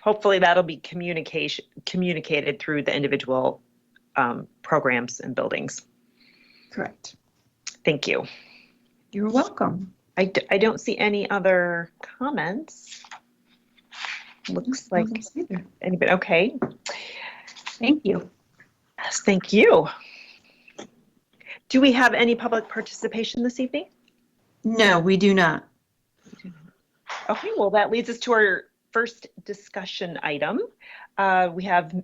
Hopefully that'll be communicated through the individual programs and buildings. Correct. Thank you. You're welcome. I don't see any other comments. Looks like anybody. Okay. Thank you. Yes, thank you. Do we have any public participation this evening? No, we do not. Okay, well, that leads us to our first discussion item. We have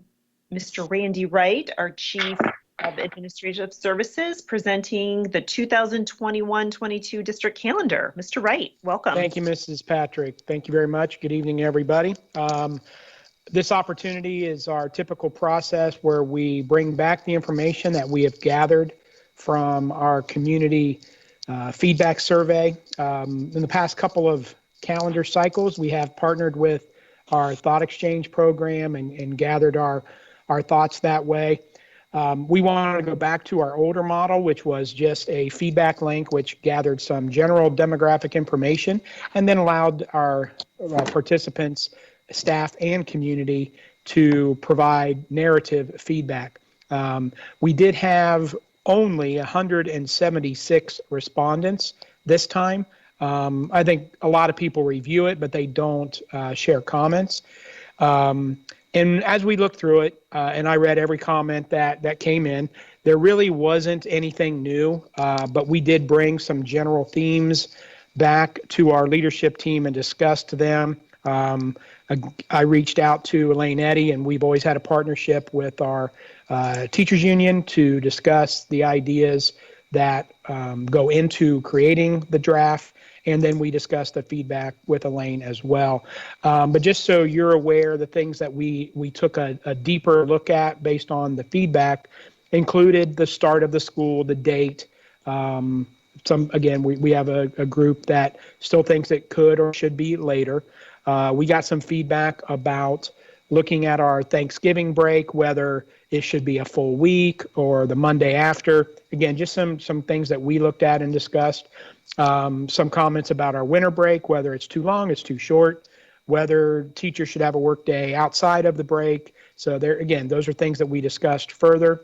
Mr. Randy Wright, our Chief of Administrative Services, presenting the 2021-22 district calendar. Mr. Wright, welcome. Thank you, Mrs. Patrick. Thank you very much. Good evening, everybody. This opportunity is our typical process where we bring back the information that we have gathered from our community feedback survey. In the past couple of calendar cycles, we have partnered with our Thought Exchange program and gathered our thoughts that way. We wanted to go back to our older model, which was just a feedback link, which gathered some general demographic information and then allowed our participants, staff, and community to provide narrative feedback. We did have only 176 respondents this time. I think a lot of people review it, but they don't share comments. And as we looked through it, and I read every comment that came in, there really wasn't anything new, but we did bring some general themes back to our leadership team and discussed them. I reached out to Elaine Eddy, and we've always had a partnership with our teachers union to discuss the ideas that go into creating the draft, and then we discussed the feedback with Elaine as well. But just so you're aware, the things that we took a deeper look at based on the feedback included the start of the school, the date. Again, we have a group that still thinks it could or should be later. We got some feedback about looking at our Thanksgiving break, whether it should be a full week or the Monday after. Again, just some things that we looked at and discussed. Some comments about our winter break, whether it's too long, it's too short, whether teachers should have a work day outside of the break. So there, again, those are things that we discussed further.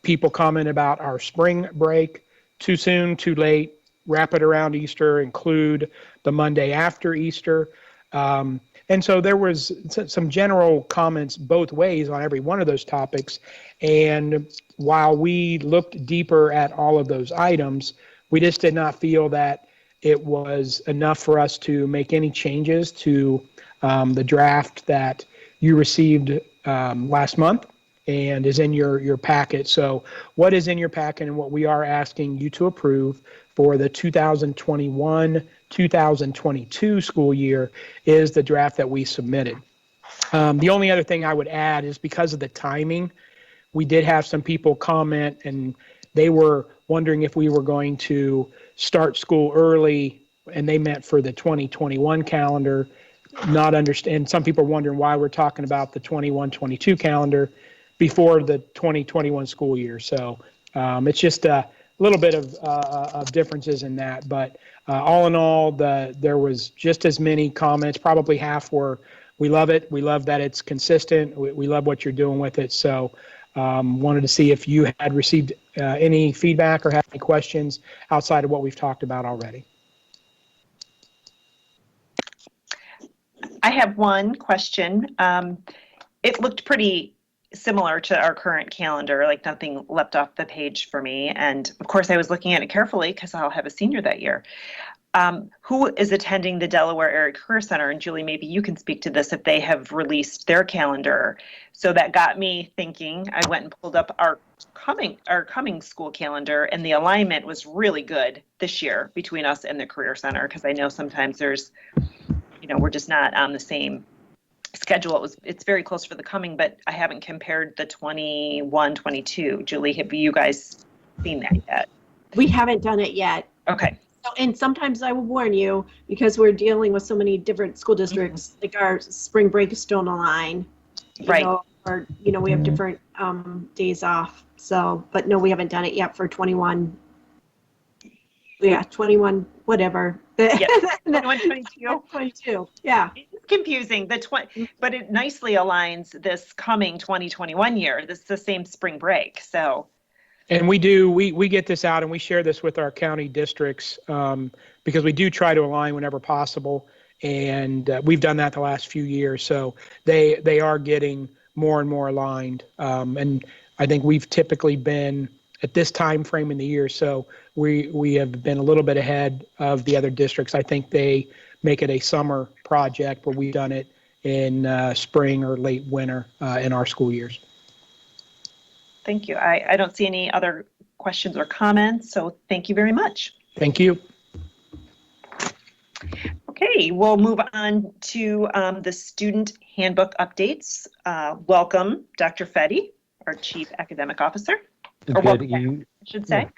People comment about our spring break, too soon, too late, wrap it around Easter, include the Monday after Easter. And so there was some general comments both ways on every one of those topics. And while we looked deeper at all of those items, we just did not feel that it was enough for us to make any changes to the draft that you received last month and is in your packet. So what is in your packet and what we are asking you to approve for the 2021-2022 school year is the draft that we submitted. The only other thing I would add is because of the timing, we did have some people comment and they were wondering if we were going to start school early, and they meant for the 2021 calendar, not understand. Some people are wondering why we're talking about the 21-22 calendar before the 2021 school year. So it's just a little bit of differences in that. But all in all, there was just as many comments, probably half were, we love it. We love that it's consistent. We love what you're doing with it. So wanted to see if you had received any feedback or had any questions outside of what we've talked about already. I have one question. It looked pretty similar to our current calendar, like nothing leapt off the page for me. And of course, I was looking at it carefully because I'll have a senior that year. Who is attending the Delaware Area Career Center? And Julie, maybe you can speak to this if they have released their calendar. So that got me thinking. I went and pulled up our coming school calendar, and the alignment was really good this year between us and the Career Center, because I know sometimes there's, we're just not on the same schedule. It's very close for the coming, but I haven't compared the 21-22. Julie, have you guys seen that yet? We haven't done it yet. Okay. And sometimes I will warn you, because we're dealing with so many different school districts, like our spring breaks don't align. Right. Or we have different days off. So, but no, we haven't done it yet for 21. Yeah, 21, whatever. Yeah, 21-22. 22, yeah. It's confusing, but it nicely aligns this coming 2021 year. This is the same spring break, so. And we get this out and we share this with our county districts because we do try to align whenever possible. And we've done that the last few years. So they are getting more and more aligned. And I think we've typically been at this time frame in the year. So we have been a little bit ahead of the other districts. I think they make it a summer project where we've done it in spring or late winter in our school years. Thank you. I don't see any other questions or comments, so thank you very much. Thank you. Okay, we'll move on to the student handbook updates. Welcome, Dr. Fetty, our Chief Academic Officer. Or welcome back, I should say.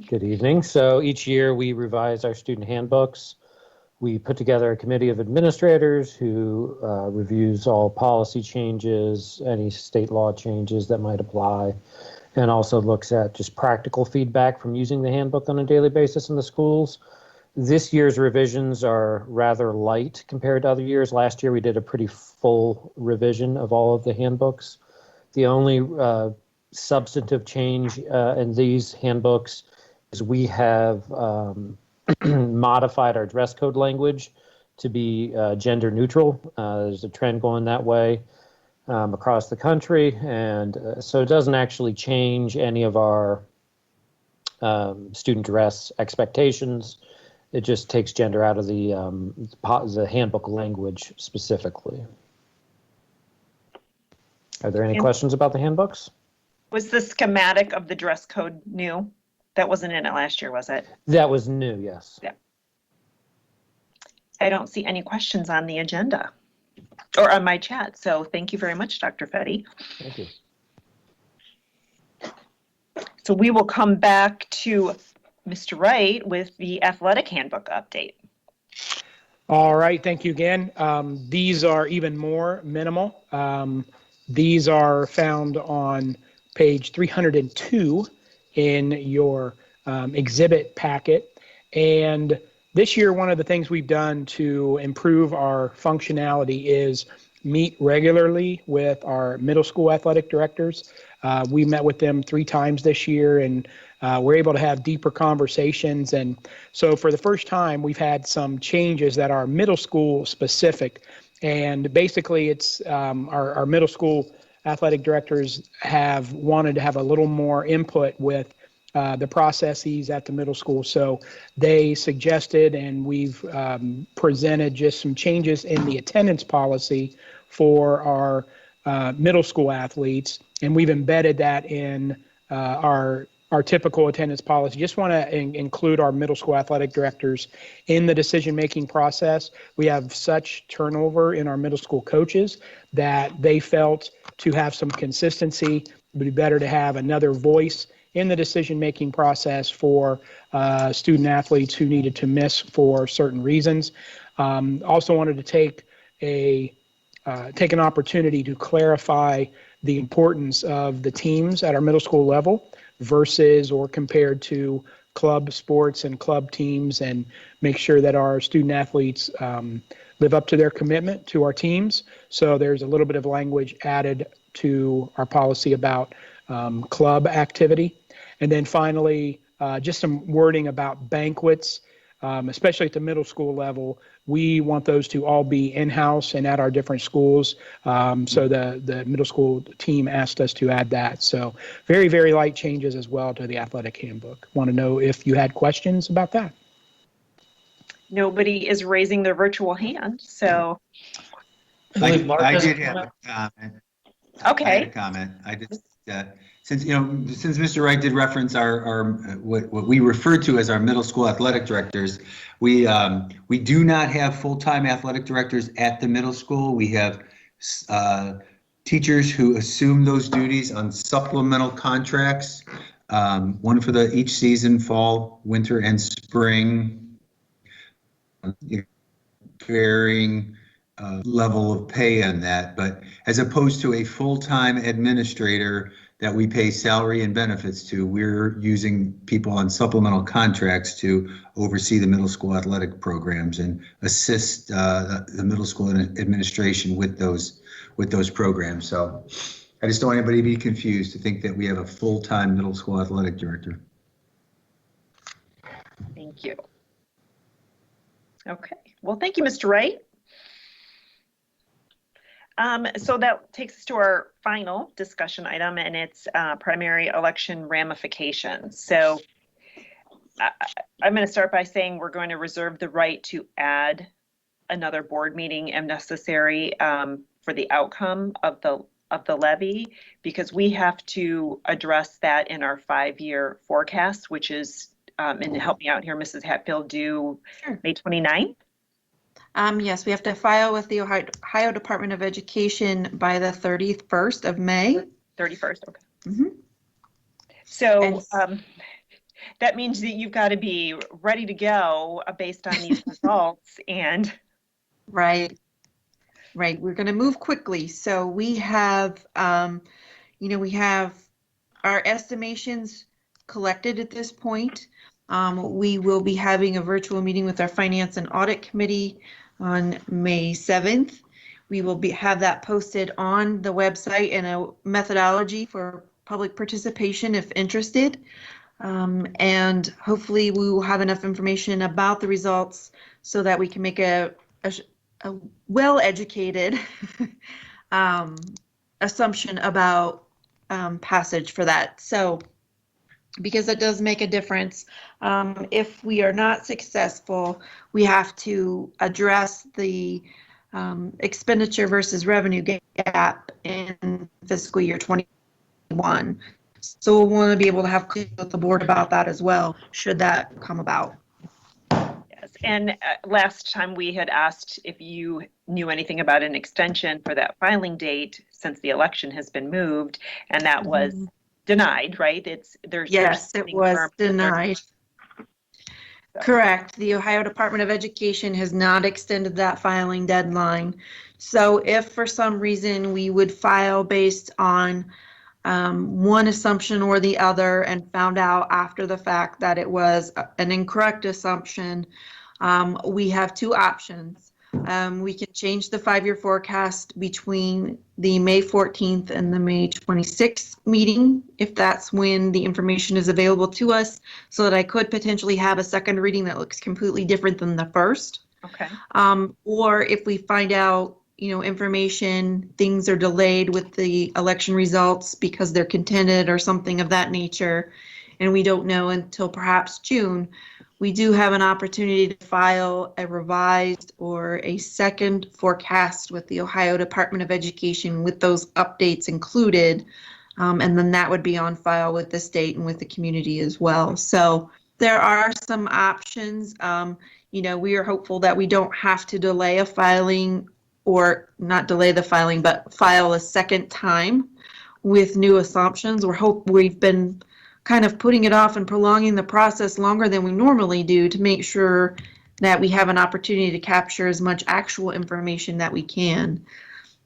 Good evening. So each year we revise our student handbooks. We put together a committee of administrators who reviews all policy changes, any state law changes that might apply, and also looks at just practical feedback from using the handbook on a daily basis in the schools. This year's revisions are rather light compared to other years. Last year we did a pretty full revision of all of the handbooks. The only substantive change in these handbooks is we have modified our dress code language to be gender neutral. There's a trend going that way across the country, and so it doesn't actually change any of our student dress expectations. It just takes gender out of the handbook language specifically. Are there any And- questions about the handbooks? Was the schematic of the dress code new? That wasn't in it last year, was it? That was new, yes. Yeah. I don't see any questions on the agenda or on my chat. So thank you very much, Dr. Fetty. Thank you. So we will come back to Mr. Wright with the athletic handbook update. All right, thank you again. These are even more minimal. These are found on page 302 in your exhibit packet. And this year, one of the things we've done to improve our functionality is meet regularly with our middle school athletic directors. We met with them 3 times this year, and we're able to have deeper conversations. And so for the first time, we've had some changes that are middle school specific. And basically, it's our middle school athletic directors have wanted to have a little more input with the processes at the middle school. So they suggested, and we've presented just some changes in the attendance policy for our middle school athletes. And we've embedded that in our typical attendance policy. Just want to include our middle school athletic directors in the decision-making process. We have such turnover in our middle school coaches that they felt to have some consistency, it would be better to have another voice in the decision-making process for student athletes who needed to miss for certain reasons. Also wanted to take an opportunity to clarify the importance of the teams at our middle school level versus or compared to club sports and club teams, and make sure that our student athletes live up to their commitment to our teams. So there's a little bit of language added to our policy about club activity. And then finally, just some wording about banquets, especially at the middle school level. We want those to all be in-house and at our different schools. So the middle school team asked us to add that. So very, very light changes as well to the athletic handbook. Want to know if you had questions about that? Nobody is raising their virtual hand, so. I Mark did have a comment. Okay. I had a comment. I just, since Mr. Wright did reference our what we refer to as our middle school athletic directors, we do not have full-time athletic directors at the middle school. We have teachers who assume those duties on supplemental contracts, one for each season, fall, winter, and spring, varying level of pay on that, but as opposed to a full-time administrator that we pay salary and benefits to, we're using people on supplemental contracts to oversee the middle school athletic programs and assist the middle school administration with those programs. So I just don't want anybody to be confused to think that we have a full-time middle school athletic director. Thank you. Okay, well, thank you, Mr. Wright. So that takes us to our final discussion item, and it's primary election ramifications. So I'm going to start by saying we're going to reserve the right to add another board meeting if necessary for the outcome of the levy, because we have to address that in our 5-year forecast, which is, and help me out here, Mrs. Hatfield, due May 29th. Yes, we have to file with the Ohio Department of Education by the 31st of May. 31st, okay. Mm-hmm. So that means that you've got to be ready to go based on these results and. Right. We're going to move quickly. So we have, we have our estimations collected at this point. We will be having a virtual meeting with our Finance and Audit Committee on May 7th. We will have that posted on the website and a methodology for public participation if interested. And hopefully we will have enough information about the results so that we can make a well-educated assumption about passage for that. So because it does make a difference. If we are not successful, we have to address the expenditure versus revenue gap in fiscal year 21. So we'll want to be able to have clarity with the board about that as well, should that come about. Yes, and last time we had asked if you knew anything about an extension for that filing date since the election has been moved, and that was denied, right? Yes, it was denied. Correct. The Ohio Department of Education has not extended that filing deadline. So if for some reason we would file based on one assumption or the other and found out after the fact that it was an incorrect assumption, we have two options. We can change the 5-year forecast between the May 14th and the May 26th meeting, if that's when the information is available to us, so that I could potentially have a second reading that looks completely different than the first. Okay. Or if we find out, information, things are delayed with the election results because they're contended or something of that nature, and we don't know until perhaps June, we do have an opportunity to file a revised or a second forecast with the Ohio Department of Education with those updates included. And then that would be on file with the state and with the community as well. So there are some options. We are hopeful that we don't have to delay a filing, or not delay the filing, but file a second time with new assumptions. We've been kind of putting it off and prolonging the process longer than we normally do to make sure that we have an opportunity to capture as much actual information that we can.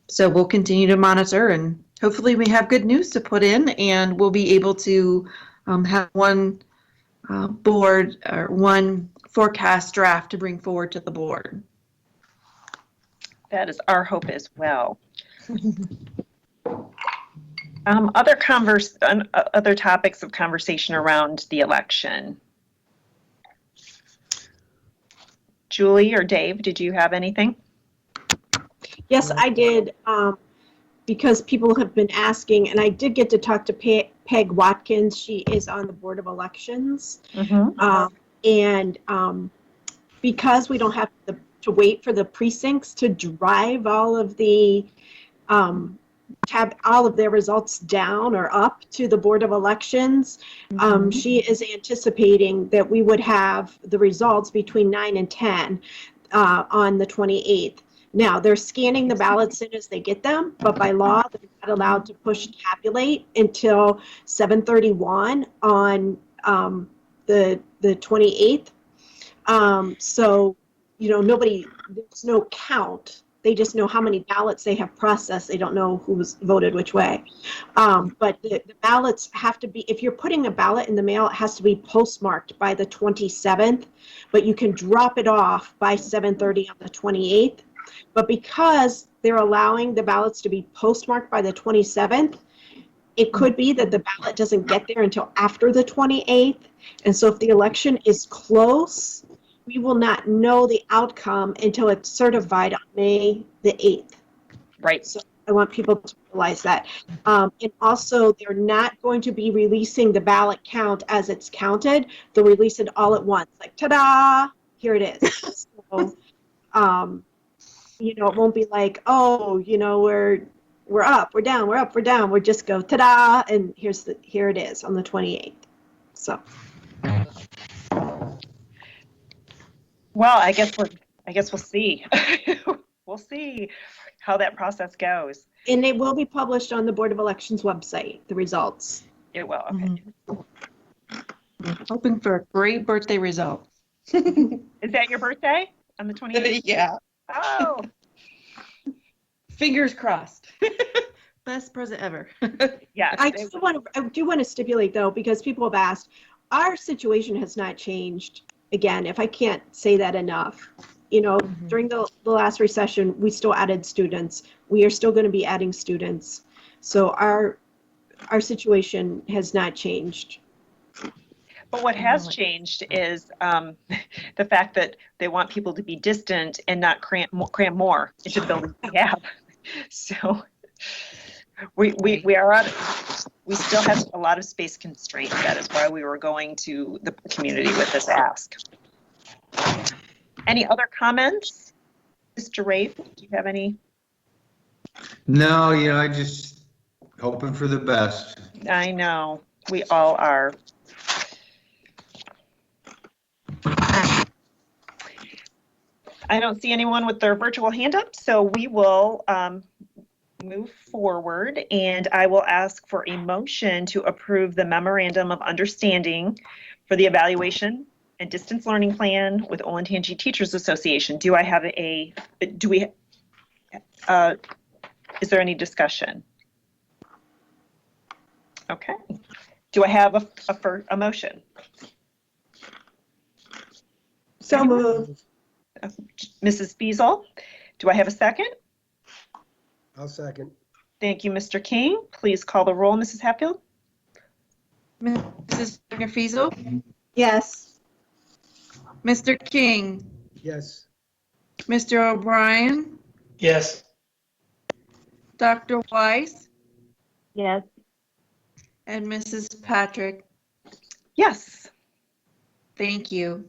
So we'll continue to monitor, and hopefully we have good news to put in, and we'll be able to have one board or one forecast draft to bring forward to the board. That is our hope as well. Other topics of conversation around the election. Julie or Dave, did you have anything? Yes, I did, because people have been asking, and I did get to talk to Peg Watkins. She is on the Board of Elections. And because we don't have to wait for the precincts to drive all of the all of their results down or up to the Board of Elections, she is anticipating that we would have the results between 9 and 10 on the 28th. Now, they're scanning the ballots in as they get them, but by law, they're not allowed to push tabulate until 7:31 on the 28th. So, there's no count. They just know how many ballots they have processed. They don't know who's voted which way. But the ballots have to be, if you're putting a ballot in the mail, it has to be postmarked by the 27th, but you can drop it off by 7:30 on the 28th. But because they're allowing the ballots to be postmarked by the 27th, it could be that the ballot doesn't get there until after the 28th. And so if the election is close, we will not know the outcome until it's certified on May the 8th. Right. So I want people to realize that. And also, they're not going to be releasing the ballot count as it's counted. They'll release it all at once. Like, ta-da, here it is. So, it won't be like, we're up, we're down, we're up, we're down. We'll just go, ta-da, and here it is on the 28th. So. Well, I guess we'll see. We'll see how that process goes. And it will be published on the Board of Elections website, the results. It will. Okay. Hoping for a great birthday result. Is that your birthday on the 28th? Yeah. Oh. Fingers crossed. Best present ever. Yes. I do want to stipulate, though, because people have asked, our situation has not changed. Again, if I can't say that enough, during the last recession, we still added students. We are still going to be adding students. So our situation has not changed. But what has changed is the fact that they want people to be distant and not cram more into the buildings we have. So We are we still have a lot of space constraints. That is why we were going to the community with this ask. Any other comments? Mr. Rafe, do you have any? No, I just hoping for the best. I know, we all are. I don't see anyone with their virtual hand up, so we will move forward, and I will ask for a motion to approve the memorandum of understanding for the evaluation and distance learning plan with Olentangy Teachers Association. Do I have is there any discussion? Okay. Do I have a motion? So moved. Mrs. Feasel, do I have a second? I'll second. Thank you, Mr. King. Please call the roll, Mrs. Hatfield. Mrs. Wagner-Fiesel, Yes. Mr. King, Yes. Mr. O'Brien, Yes. Dr. Weiss, Yes. and Mrs. Patrick. Yes. Thank you.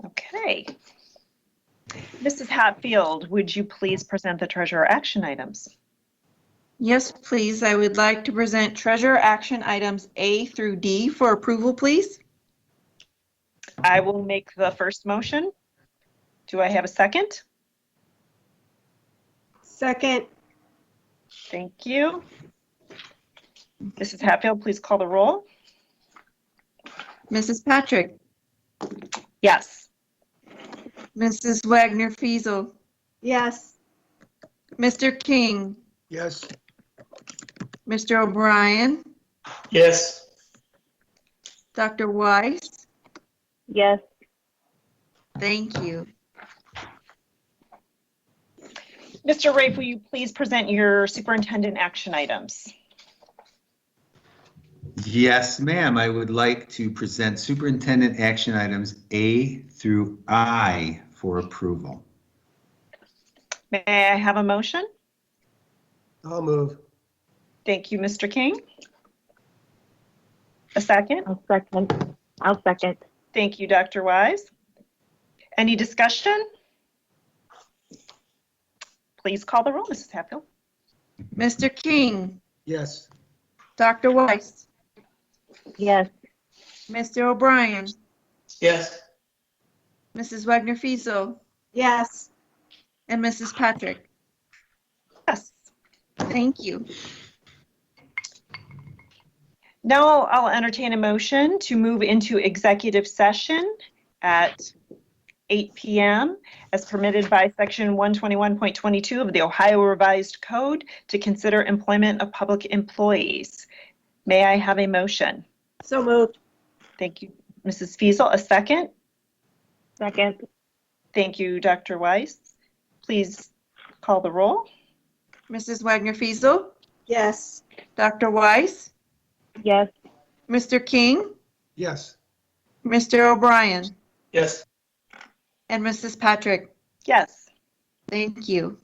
Okay. Mrs. Hatfield, would you please present the treasurer action items? Yes, please. I would like to present treasurer action items A through D for approval, please. I will make the first motion. Do I have a second? Second. Thank you. Mrs. Hatfield, please call the roll. Mrs. Patrick, Yes. Mrs. Wagner-Fiesel, Yes. Mr. King, Yes. Mr. O'Brien, Yes. Dr. Weiss. Yes. Thank you. Mr. Rafe, will you please present your superintendent action items? Yes, ma'am. I would like to present superintendent action items A through I for approval. May I have a motion? I'll move. Thank you, Mr. King. A second? I'll second. Thank you, Dr. Wise. Any discussion? Please call the roll, Mrs. Hatfield. Mr. King, Yes. Dr. Weiss, Yes. Mr. O'Brien, Yes. Mrs. Wagner-Fiesel, Yes. and Mrs. Patrick. Yes. Thank you. Now I'll entertain a motion to move into executive session at 8 p.m. as permitted by section 121.22 of the Ohio Revised Code to consider employment of public employees. May I have a motion? So moved. Thank you, Mrs. Feasel. A second? Second. Thank you, Dr. Weiss. Please call the roll. Mrs. Wagner-Fiesel, Yes. Dr. Weiss, Yes. Mr. King, Yes. Mr. O'Brien, Yes. and Mrs. Patrick. Yes. Thank you.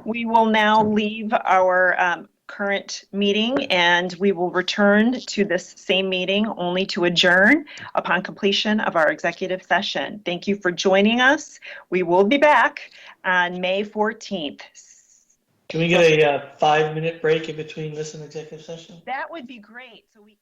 We will now leave our current meeting and we will return to this same meeting only to adjourn upon completion of our executive session. Thank you for joining us. We will be back on May 14th. Can we get a 5-minute break in between this and executive session? That would be great. So we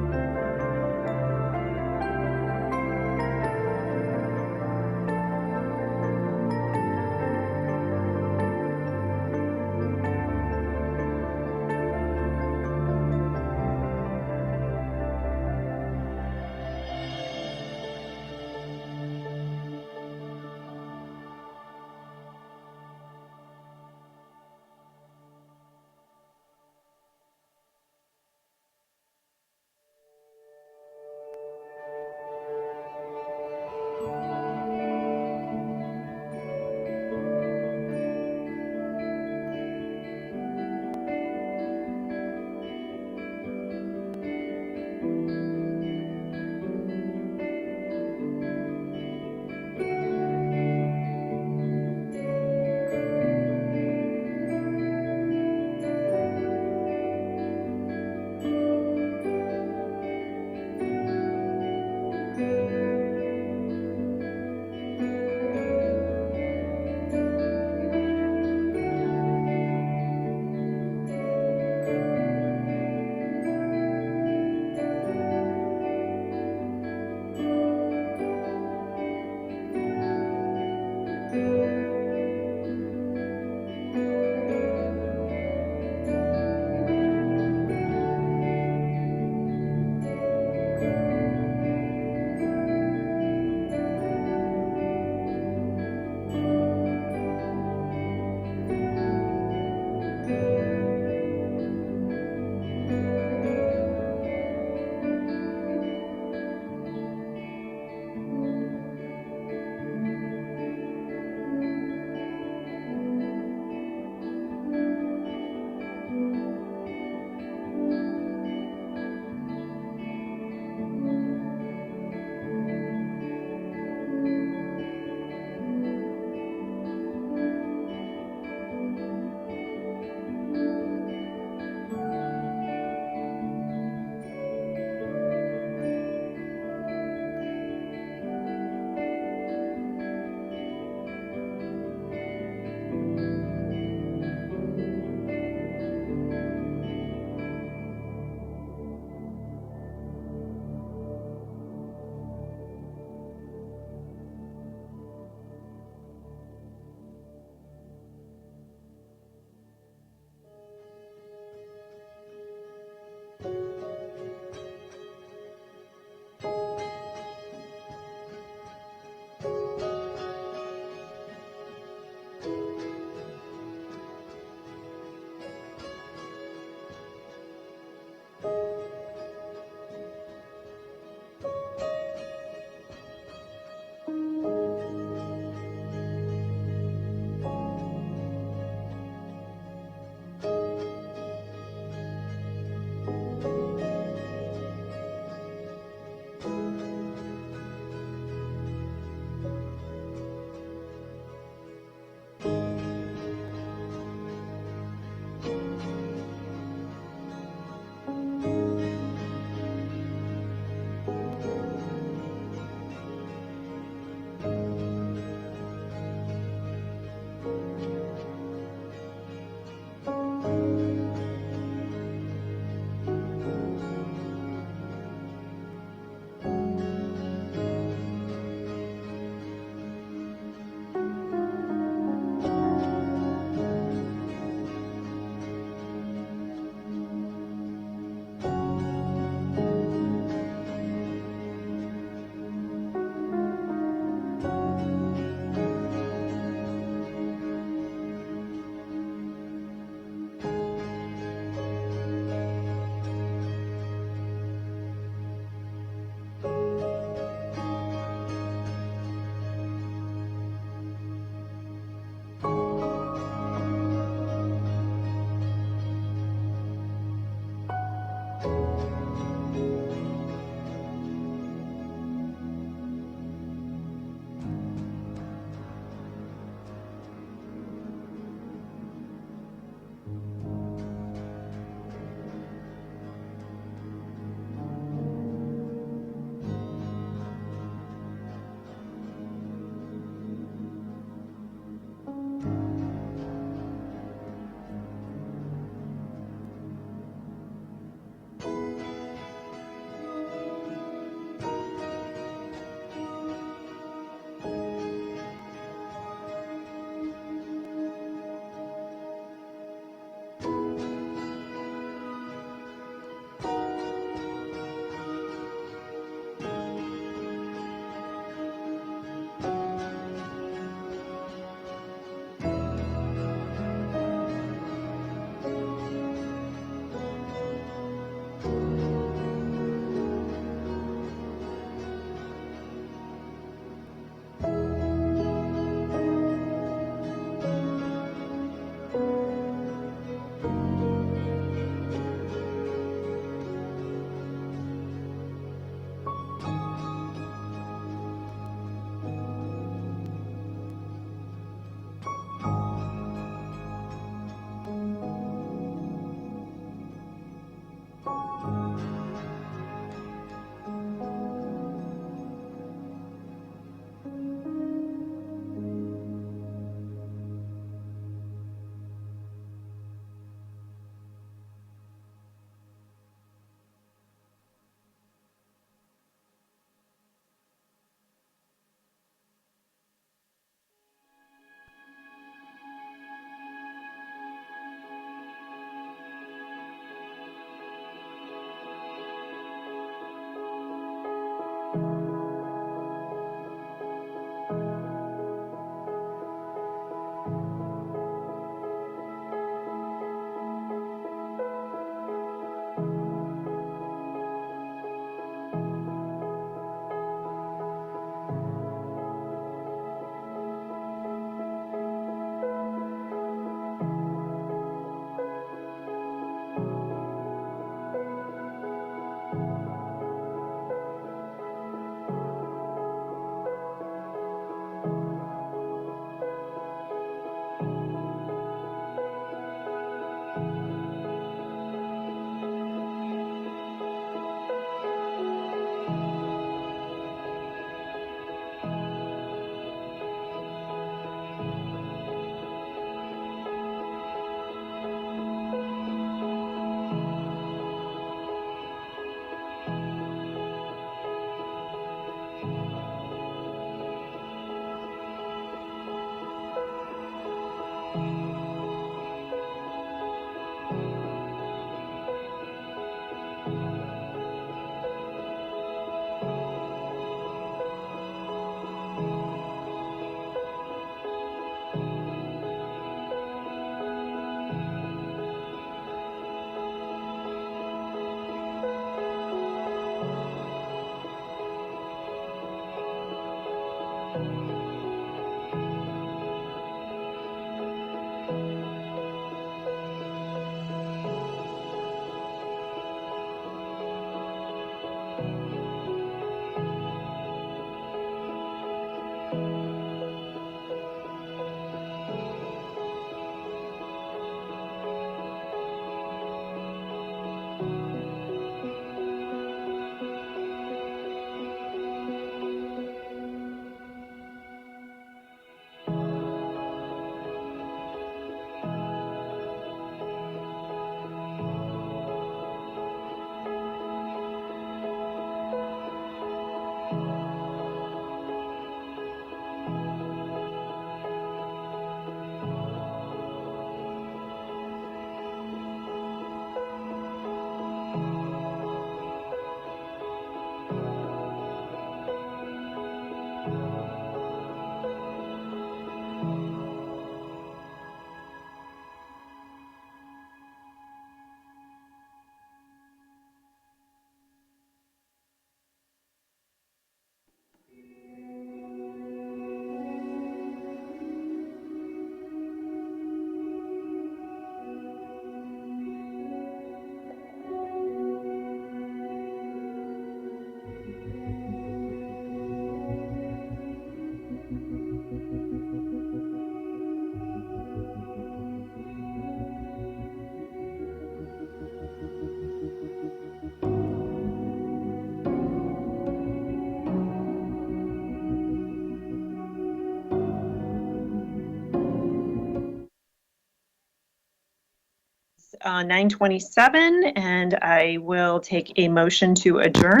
9:27, and I will take a motion to adjourn.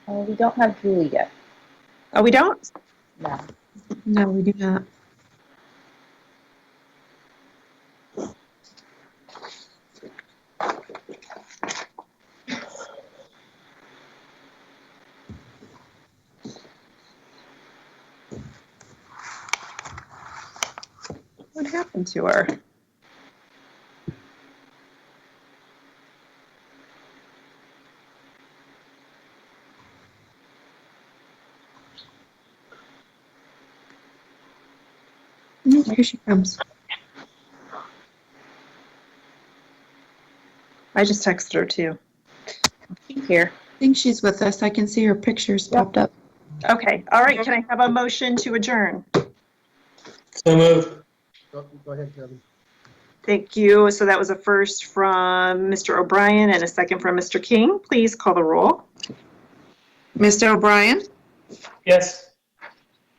We don't have Julie yet. Oh, we don't? No. No, we do not. What happened to her? No, here she comes. I just texted her too. She's here. I think she's with us. I can see her pictures popped up. Okay, all right, can I have a motion to adjourn? So moved. Go ahead, Kevin. Thank you. So that was a first from Mr. O'Brien and a second from Mr. King. Please call the roll. Mr. O'Brien, Yes.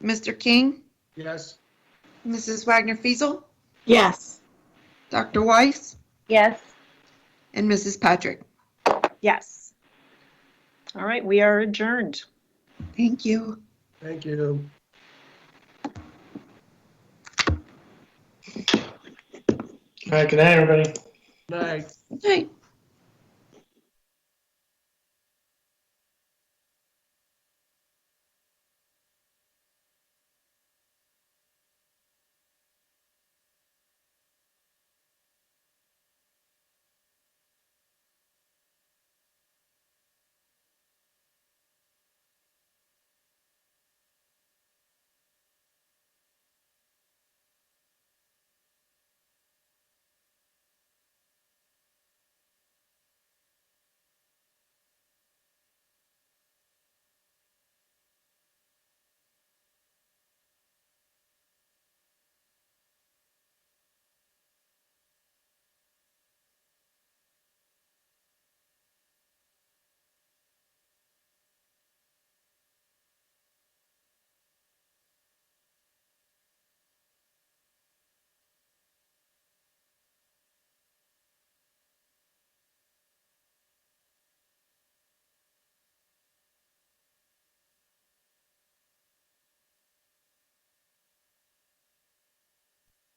Mr. King, Yes. Mrs. Wagner Fiesel, Yes. Dr. Weiss, Yes. and Mrs. Patrick. Yes. All right, we are adjourned. Thank you. Thank you. All right, good night, everybody. Night. Hey.